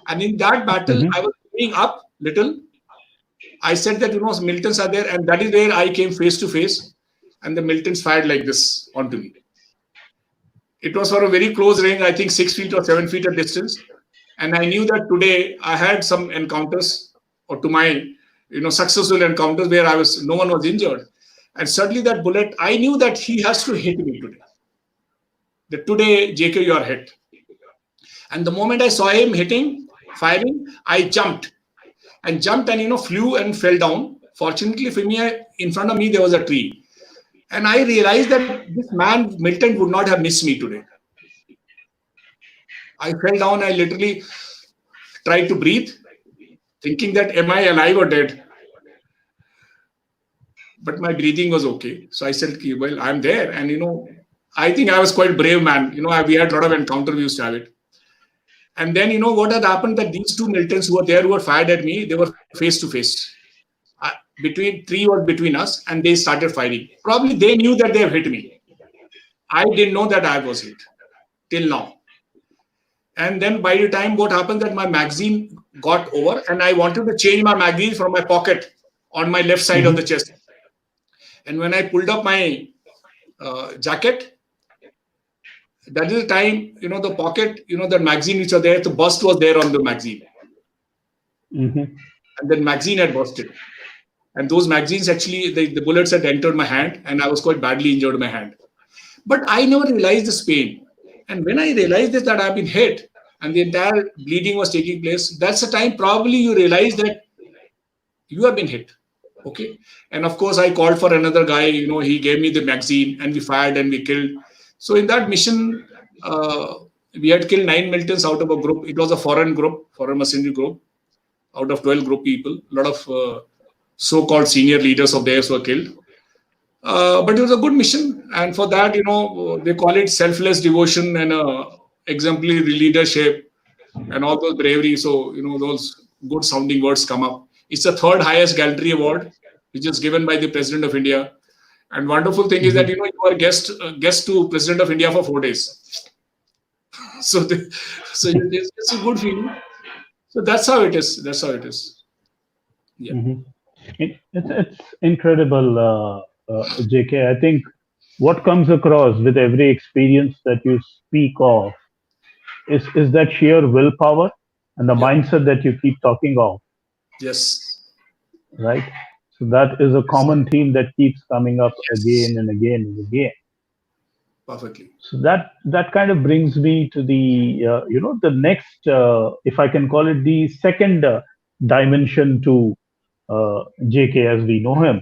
And in that battle, mhm. I was moving up little. I said that, Miltons are there. And that is where I came face to face. And the Miltons fired like this onto me. It was for a very close range, I think 6 feet or 7 feet of distance. And I knew that today I had some encounters, or to my, successful encounters where no one was injured. And suddenly that bullet, I knew that he has to hit me today. That today, JK, you are hit. And the moment I saw him firing, I jumped and, flew and fell down. Fortunately for me, in front of me, there was a tree. And I realized that this man, Milton, would not have missed me today. I fell down. I literally tried to breathe, thinking that, am I alive or dead? But my breathing was okay. So I said, well, I'm there. And, I think I was quite brave man. We had a lot of encounters, we used to have it. And then, what had happened, that these two militants who were there, who were fired at me, they were face to face. Between three was between us, and they started fighting. Probably they knew that they have hit me. I didn't know that I was hit till now. And then by the time what happened, that my magazine got over, and I wanted to change my magazine from my pocket on my left side of the chest. And when I pulled up my jacket, that is the time, the pocket, the magazine which was there, the burst was there on the magazine. And then magazine had busted. And those magazines, actually, the bullets had entered my hand, and I was quite badly injured in my hand. But I never realized this pain. And when I realized this, that I've been hit and the entire bleeding was taking place, that's the time probably you realize that you have been hit. Okay. And of course, I called for another guy, he gave me the magazine, and we fired and we killed. So in that mission, we had killed 9 militants out of a group. It was a foreign group, foreign mercenary group, out of 12 group people. A lot of so-called senior leaders of theirs were killed. But it was a good mission. And for that, they call it selfless devotion and exemplary leadership and all those bravery. So, those good sounding words come up. It's the 3rd highest gallantry award, which is given by the President of India. And wonderful thing is that, you are guest to President of India for 4 days. So it's a good feeling. So that's how it is. That's how it is. Yeah. It's incredible, JK. I think what comes across with every experience that you speak of is that sheer willpower and the mindset that you keep talking of. Yes. Right. So that is a common theme that keeps coming up again and again and again. Perfectly. So that kind of brings me to the the next, if I can call it, the second dimension to JK as we know him,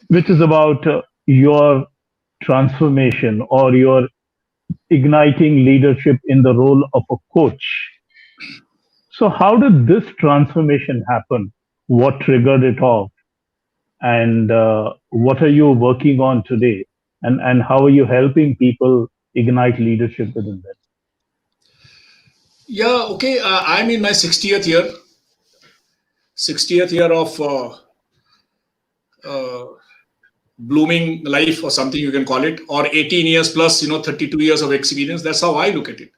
which is about your transformation or your igniting leadership in the role of a coach. So how did this transformation happen? What triggered it off? And what are you working on today? And how are you helping people ignite leadership within them? Yeah, okay. I'm in my 60th year. 60th year of blooming life, or something you can call it, or 18 years plus, 32 years of experience. That's how I look at it.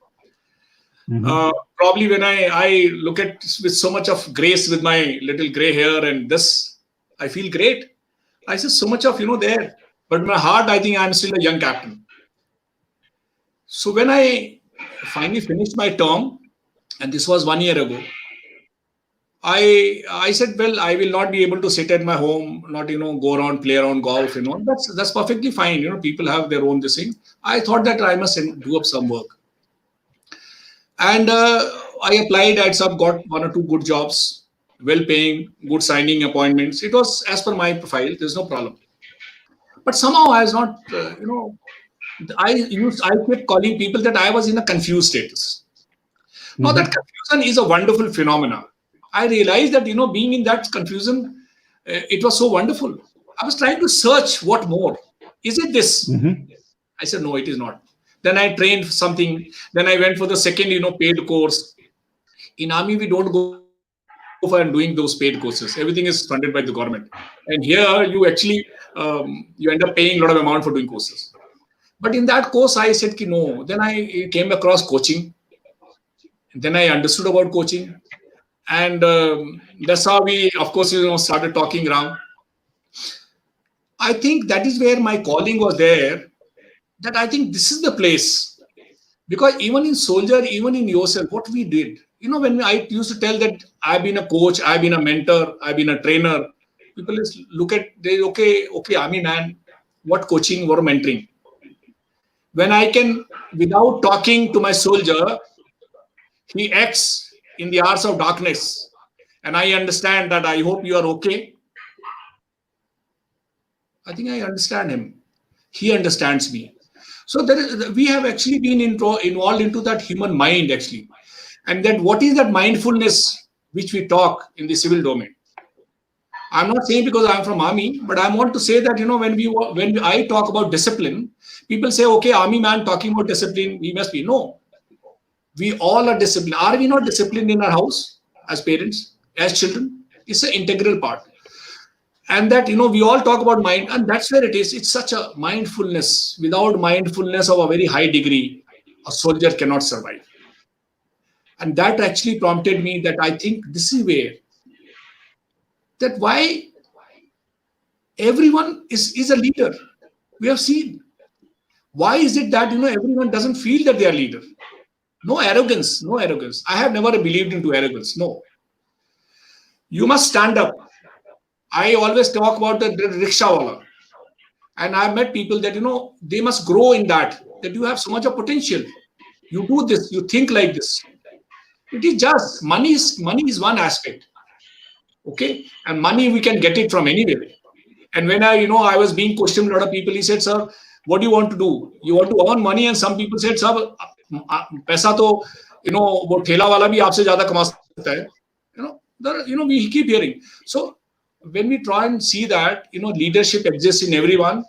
Probably when I look at with so much of grace with my little gray hair and this, I feel great. I see so much of, there. But in my heart, I think I'm still a young captain. So when I finally finished my term, and this was 1 year ago, I said, well, I will not be able to sit at my home, not, go around, play around golf, That's perfectly fine. People have their own this thing. I thought that I must do up some work. And I applied, got 1 or 2 good jobs, well-paying, good signing appointments. It was as per my profile. There's no problem. But somehow I was not, I kept calling people that I was in a confused status. Now that confusion is a wonderful phenomena. I realized that, being in that confusion, it was so wonderful. I was trying to search what more. Is it this? I said, no, it is not. Then I trained something. Then I went for the second, paid course. In Army, we don't go for and doing those paid courses. Everything is funded by the government. And here you actually, you end up paying a lot of amount for doing courses. But in that course, I said, no. Then I came across coaching. Then I understood about coaching. And that's how we, of course, started talking around. I think that is where my calling was there, that I think this is the place. Because even in soldier, even in yourself, what we did, when I used to tell that I've been a coach, I've been a mentor, I've been a trainer, people just look at, okay, Army man, what coaching, what mentoring? When I can, without talking to my soldier, he acts in the hours of darkness, and I understand that. I hope you are okay. I think I understand him. He understands me. So we have actually been involved into that human mind, actually. And that what is that mindfulness which we talk in the civil domain? I'm not saying because I'm from Army, but I want to say that, when I talk about discipline, people say, okay, Army man talking about discipline, we must be. No. We all are disciplined. Are we not disciplined in our house as parents, as children? It's an integral part. And that, we all talk about mind, and that's where it is. It's such a mindfulness. Without mindfulness of a very high degree, a soldier cannot survive. And that actually prompted me that I think this is where, that why everyone is a leader. We have seen. Why is it that, everyone doesn't feel that they are leader? No arrogance, no arrogance. I have never believed into arrogance. No. You must stand up. I always talk about the rickshawala. And I've met people that, they must grow in that you have so much of potential. You do this, you think like this. It is just money is one aspect. Okay. And money, we can get it from anywhere. And when I was being questioned, a lot of people, he said, sir, what do you want to do? You want to earn money? And some people said, sir, paisa to, wo thela wala bhi aapse zyada kama sakta hai. We keep hearing. So when we try and see that, leadership exists in everyone,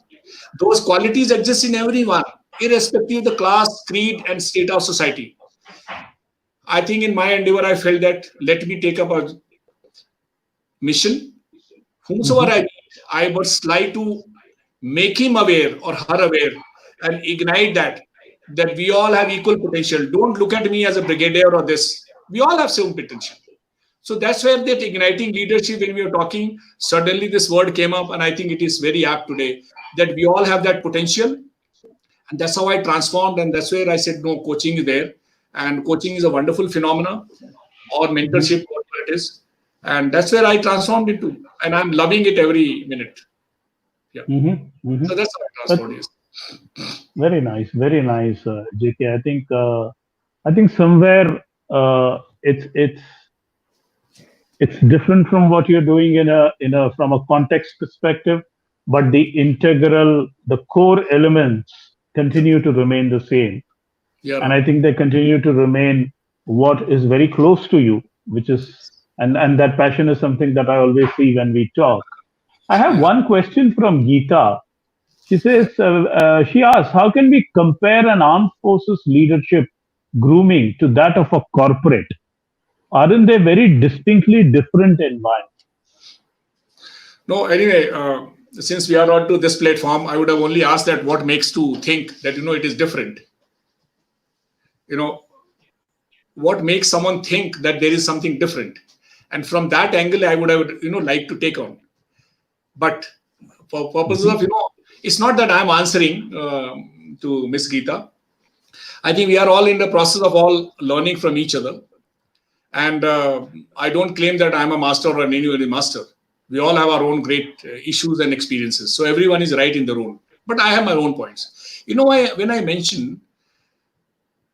those qualities exist in everyone, irrespective of the class, creed, and state of society. I think in my endeavor, I felt that let me take up a mission. Whomsoever I would try to make him aware or her aware and ignite that we all have equal potential. Don't look at me as a brigadier or this. We all have some potential. So that's where that igniting leadership, when we were talking, suddenly this word came up, and I think it is very apt today that we all have that potential. And that's how I transformed. And that's where I said, no, coaching is there. And coaching is a wonderful phenomenon, or mentorship, whatever it is. And that's where I transformed into. And I'm loving it every minute. Yeah. So that's how I transformed it. Very nice, JK. I think somewhere it's different from what you're doing from a context perspective, but the core elements continue to remain the same. Yeah. And I think they continue to remain what is very close to you, which is, and that passion is something that I always see when we talk. I have one question from Geeta. She says, she asks, how can we compare an armed forces leadership grooming to that of a corporate? Aren't they very distinctly different environments? No, anyway, since we are on to this platform, I would have only asked that what makes to think that, it is different. What makes someone think that there is something different? And from that angle, I would have, like to take on. But for purposes of, it's not that I'm answering to Miss Geeta. I think we are all in the process of all learning from each other. And I don't claim that I'm a master or anybody master. We all have our own great issues and experiences. So everyone is right in their own. But I have my own points. When I mention,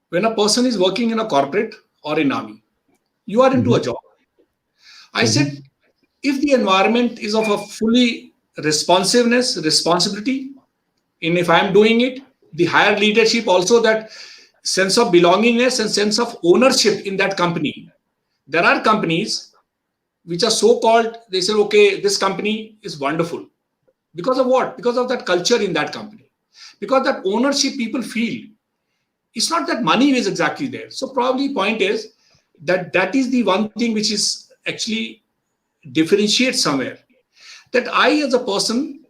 when a person is working in a corporate or in army, you are into a job. I said, if the environment is of a fully responsibility, and if I'm doing it, the higher leadership also, that sense of belongingness and sense of ownership in that company. There are companies which are so-called, they say, okay, this company is wonderful. Because of what? Because of that culture in that company. Because that ownership people feel. It's not that money is exactly there. So probably point is that is the one thing which is actually differentiate somewhere. That I as a person,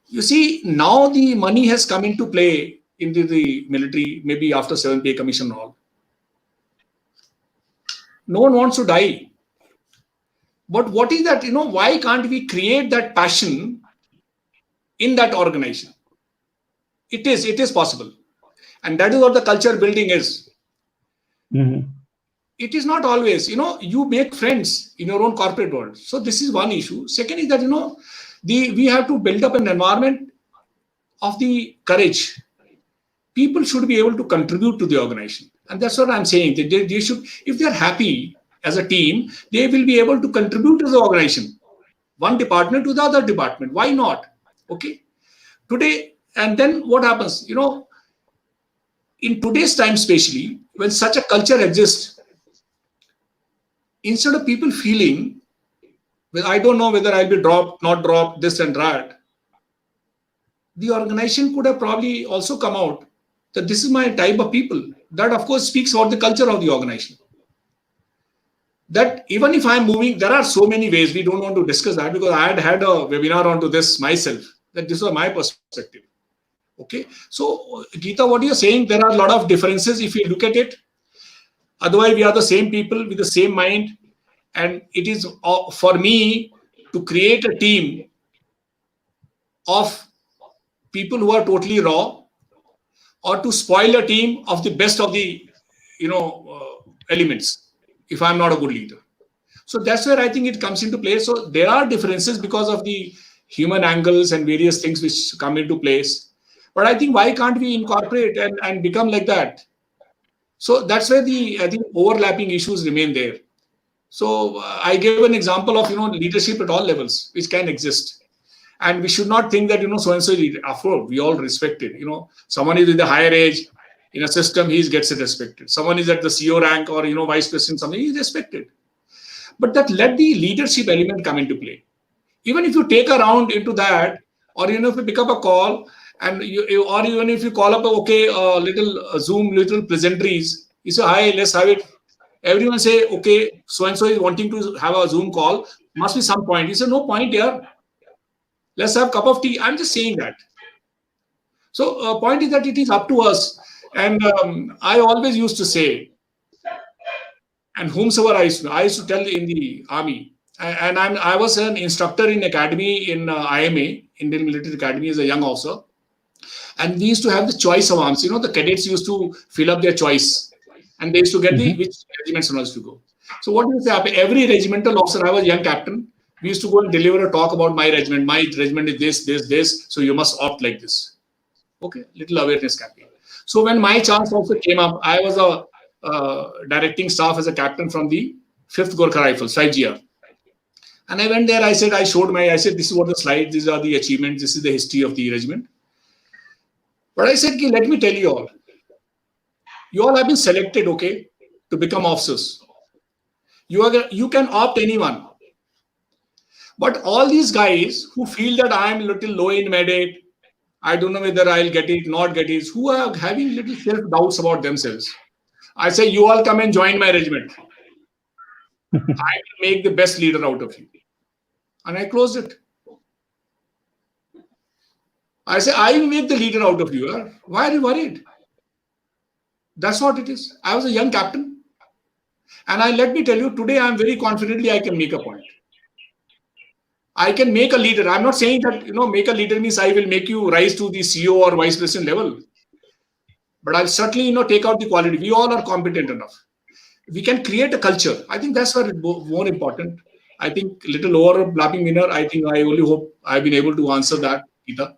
you see, now the money has come into play into the military, maybe after 7 pay commission and all. No one wants to die. But what is that, why can't we create that passion in that organization? It is possible. And that is what the culture building is. It is not always, you make friends in your own corporate world. So this is one issue. Second is that, we have to build up an environment of the courage. People should be able to contribute to the organization. And that's what I'm saying. They should, if they're happy as a team, they will be able to contribute to the organization. One department to the other department. Why not? Okay. Today, and then what happens? In today's time, especially, when such a culture exists, instead of people feeling, well, I don't know whether I'll be dropped, not dropped, this and that, the organization could have probably also come out that this is my type of people. that of course speaks about the culture of the organization. That even if I'm moving, there are so many ways. We don't want to discuss that because I had a webinar onto this myself. That this was my perspective. Okay, so Geeta, what you're saying, there are a lot of differences if you look at it. Otherwise, we are the same people with the same mind, and it is for me to create a team of people who are totally raw, or to spoil a team of the best of the elements if I'm not a good leader. So that's where I think it comes into play. So there are differences because of the human angles and various things which come into place. But I think why can't we incorporate and become like that? So that's where I think overlapping issues remain there. So I gave an example of leadership at all levels which can exist. And we should not think that so and so leader. Of course, we all respect it. Someone is with the higher age in a system, he gets respected. Someone is at the CEO rank or vice president, something, he is respected. But that let the leadership element come into play. Even if you take a round into that, or if you pick up a call, and or even if you call up little Zoom, little pleasantries, you say, hi, let's have it. Everyone say, okay, so and so is wanting to have a Zoom call. Must be some point. You say, no point here. Let's have a cup of tea. I'm just saying that. So point is that it is up to us. And I always used to say, and whomsoever I used to tell in the army, and I was an instructor in academy in IMA, Indian Military Academy, as a young officer. And we used to have the choice of arms. The cadets used to fill up their choice, and they used to get which regiments supposed to go. So what used to happen? Every regimental officer, I was young captain, we used to go and deliver a talk about my regiment. My regiment is this. So you must opt like this. Okay, little awareness campaign. So when my chance also came up, I was a directing staff as a captain from the 5th Gorkha Rifles, 5GR. And I went there, I said, this is what the slides, these are the achievements, this is the history of the regiment. But I said, let me tell you all have been selected, okay, to become officers. You can opt anyone. But all these guys who feel that I am a little low in merit, I don't know whether I'll get it, not get it, who are having little self-doubts about themselves. I say, you all come and join my regiment. I will make the best leader out of you. And I closed it. I say, I will make the leader out of you. Why are you worried? That's what it is. I was a young captain. And let me tell you, today I'm very confidently I can make a point. I can make a leader. I'm not saying that, make a leader means I will make you rise to the CEO or vice president level. But I'll certainly, take out the quality. We all are competent enough. We can create a culture. I think that's what is more important. I think little overlapping winner. I think I only hope I've been able to answer that, Geeta.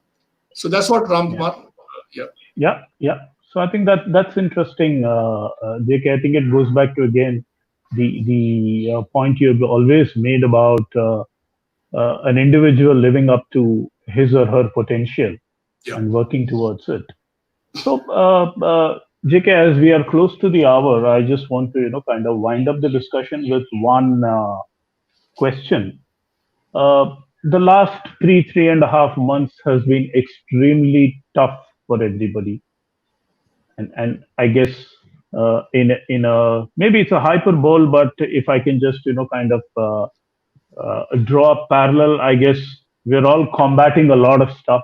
So that's what Ram Kumar. Yeah. So I think that's interesting, JK. I think it goes back to again the point you've always made about an individual living up to his or her potential and working towards it. So, JK, as we are close to the hour, I just want to kind of wind up the discussion with one question. The last 3.5 months has been extremely tough for everybody, and I guess in a maybe it's a hyperbole, but if I can just kind of draw a parallel, I guess we're all combating a lot of stuff.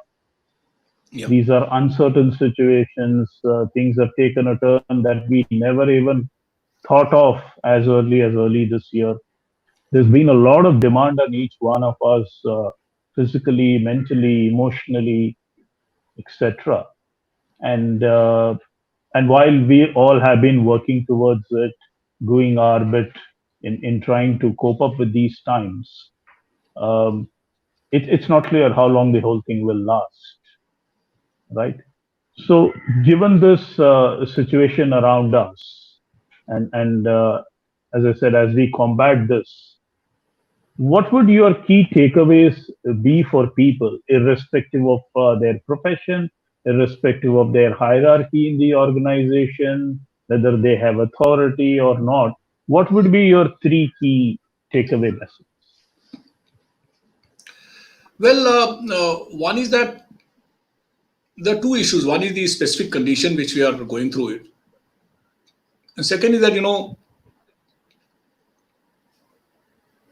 These are uncertain situations. Things have taken a turn that we never even thought of as early this year. There's been a lot of demand on each one of us, physically, mentally, emotionally, etc. And while we all have been working towards it, doing our bit in trying to cope up with these times, it's not clear how long the whole thing will last, right? So, given this situation around us, and as I said, as we combat this, what would your key takeaways be for people, irrespective of their profession, irrespective of their hierarchy in the organization, whether they have authority or not? What would be your 3 key takeaway messages? Well, one is that there are 2 issues. One is the specific condition which we are going through it. And second is that,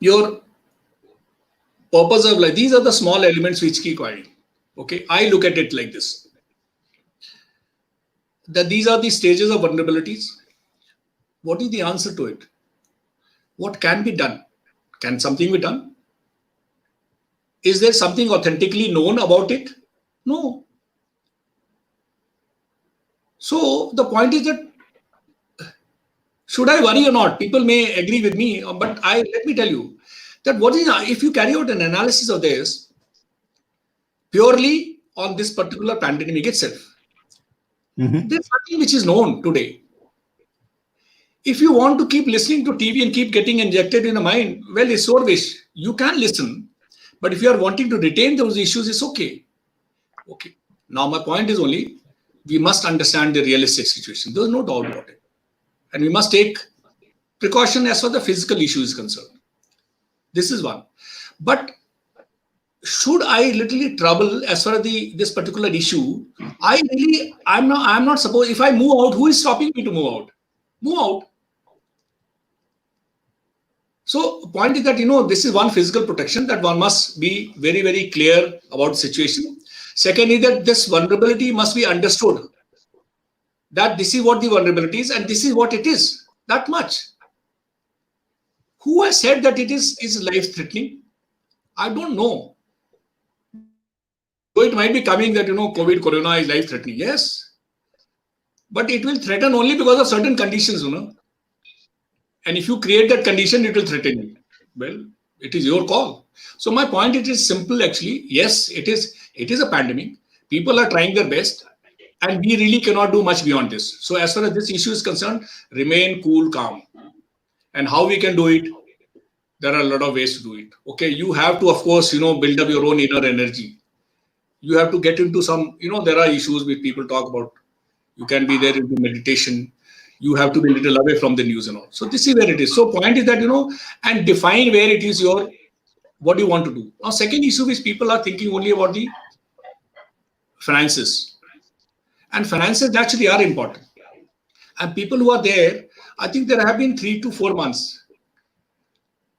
your purpose of life, these are the small elements which keep going. Okay, I look at it like this, that these are the stages of vulnerabilities. What is the answer to it? What can be done? Can something be done? Is there something authentically known about it? No. So the point is that, should I worry or not? People may agree with me, but let me tell you that if you carry out an analysis of this purely on this particular pandemic itself, there's nothing which is known today. If you want to keep listening to TV and keep getting injected in the mind, well, it's your wish. You can listen, but if you are wanting to retain those issues, it's okay. Okay. Now, my point is only, we must understand the realistic situation. There's no doubt about it. And we must take precaution as far as the physical issue is concerned. This is one. But should I literally trouble as far as this particular issue? I'm not supposed, if I move out, who is stopping me to move out? Move out. So the point is that, this is one physical protection that one must be very, very clear about the situation. Second is that this vulnerability must be understood. That this is what the vulnerability is and this is what it is. That much. Who has said that it is life-threatening? I don't know. So it might be coming that, COVID, corona is life-threatening. Yes. But it will threaten only because of certain conditions, And if you create that condition, it will threaten you. Well, it is your call. So my point, it is simple actually. Yes, it is a pandemic. People are trying their best. And we really cannot do much beyond this. So as far as this issue is concerned, remain cool, calm. And how we can do it? There are a lot of ways to do it. Okay, you have to, of course, build up your own inner energy. You have to get into some, there are issues which people talk about. You can be there into meditation. You have to be a little away from the news and all. So this is where it is. So point is that, and define where it is what you want to do. Now, second issue is people are thinking only about the finances. And finances actually are important. And people who are there, I think there have been 3 to 4 months.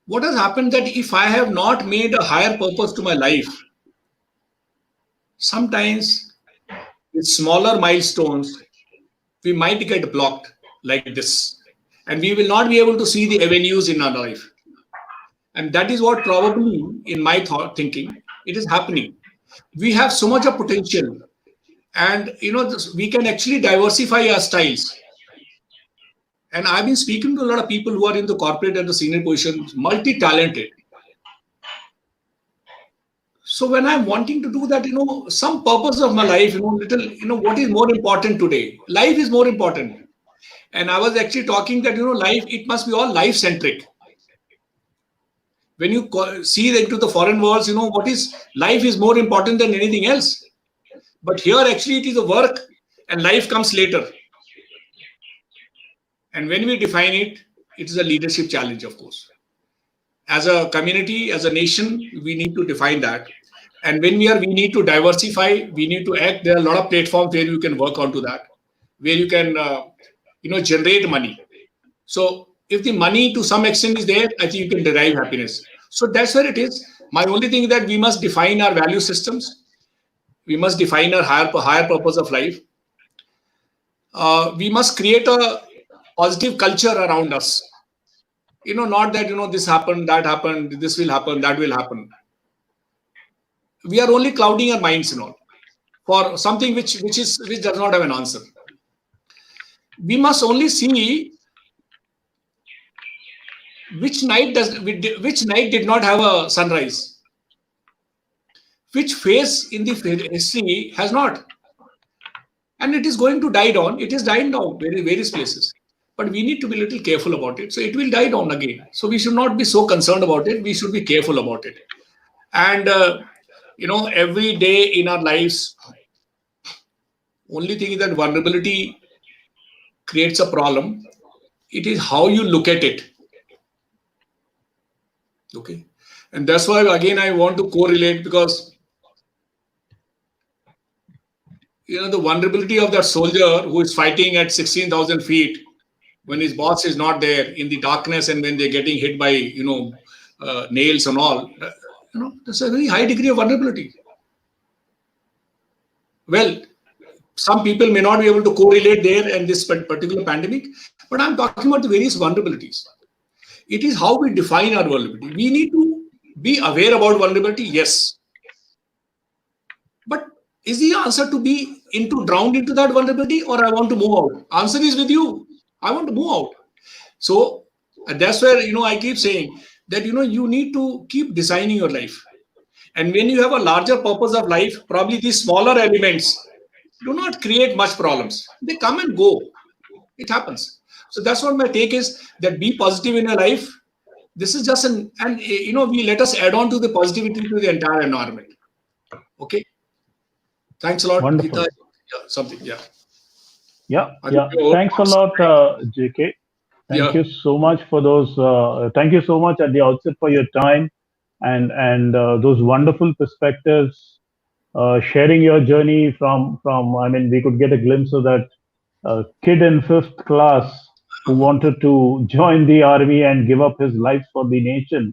What has happened that if I have not made a higher purpose to my life, sometimes with smaller milestones, we might get blocked like this. And we will not be able to see the avenues in our life. And that is what probably, in my thinking, it is happening. We have so much of potential. And, we can actually diversify our styles. And I've been speaking to a lot of people who are in the corporate and the senior positions, multi-talented. So when I'm wanting to do that, some purpose of my life, what is more important today? Life is more important. And I was actually talking that, life, it must be all life-centric. When you see into the foreign worlds, life is more important than anything else. But here, actually, it is a work and life comes later. And when we define it, it is a leadership challenge, of course. As a community, as a nation, we need to define that. And when we need to diversify, we need to act. There are a lot of platforms where you can work onto that, where you can, generate money. So if the money to some extent is there, I think you can derive happiness. So that's where it is. My only thing is that we must define our value systems. We must define our higher purpose of life. We must create a positive culture around us. Not that, this happened, that happened, this will happen, that will happen. We are only clouding our minds, for something which does not have an answer. We must only see which night did not have a sunrise. Which phase in the history has not. And it is going to die down. It is dying down various places. But we need to be a little careful about it. So it will die down again. So we should not be so concerned about it. We should be careful about it. And, every day in our lives, only thing is that vulnerability creates a problem. It is how you look at it. Okay. And that's why, again, I want to correlate because, the vulnerability of that soldier who is fighting at 16,000 feet when his boss is not there in the darkness, and when they're getting hit by nails and all, there's a very high degree of vulnerability. Well, some people may not be able to correlate there in this particular pandemic, but I'm talking about the various vulnerabilities. It is how we define our vulnerability. We need to be aware about vulnerability, yes. But is the answer to be drowned into that vulnerability, or I want to move out? Answer is with you. I want to move out. So that's where, I keep saying that, you need to keep designing your life. And when you have a larger purpose of life, probably these smaller elements do not create much problems. They come and go. It happens. So that's what my take is, that be positive in your life. This is just we let us add on to the positivity to the entire environment. Okay. Thanks a lot. Wonderful. Yeah. Thanks a lot, JK. Thank you so much for those. Thank you so much at the outset for your time and those wonderful perspectives. Sharing your journey from. I mean, we could get a glimpse of that kid in fifth class who wanted to join the army and give up his life for the nation,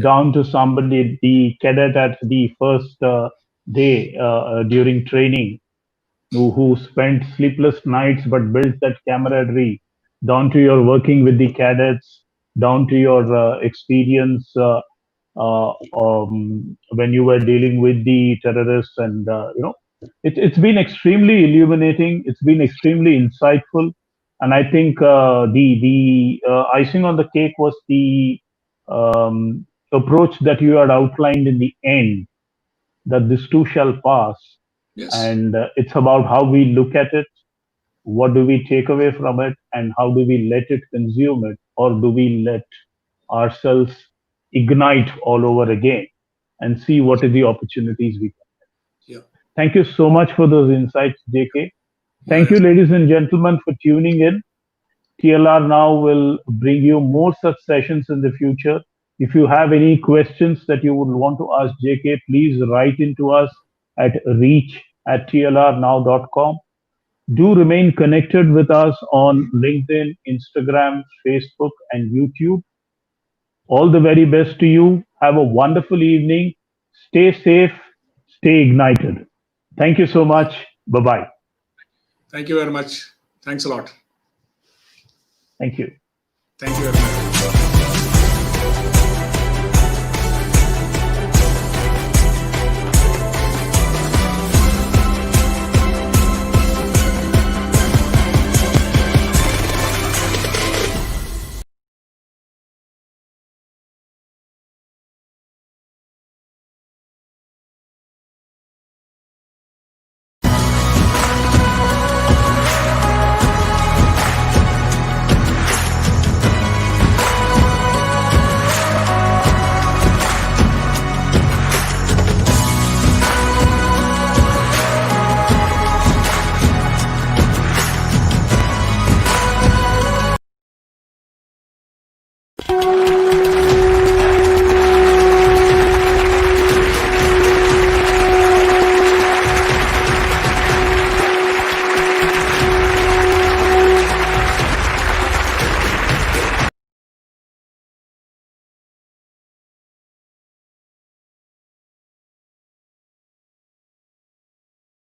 down to somebody, the cadet at the first day during training, who spent sleepless nights but built that camaraderie, down to your working with the cadets, down to your experience when you were dealing with the terrorists. And, it's been extremely illuminating. It's been extremely insightful. And I think the icing on the cake was the approach that you had outlined in the end, that this too shall pass. Yes. And it's about how we look at it, what do we take away from it, and how do we let it consume it, or do we let ourselves ignite all over again and see what are the opportunities we can. Yeah. Thank you so much for those insights, JK. Thank you, ladies and gentlemen, for tuning in. TLR Now will bring you more such sessions in the future. If you have any questions that you would want to ask JK, please write into us at reach@tlrnow.com. Do remain connected with us on LinkedIn, Instagram, Facebook, and YouTube. All the very best to you. Have a wonderful evening. Stay safe. Stay ignited. Thank you so much. Bye-bye. Thank you very much. Thanks a lot. Thank you. Thank you very much.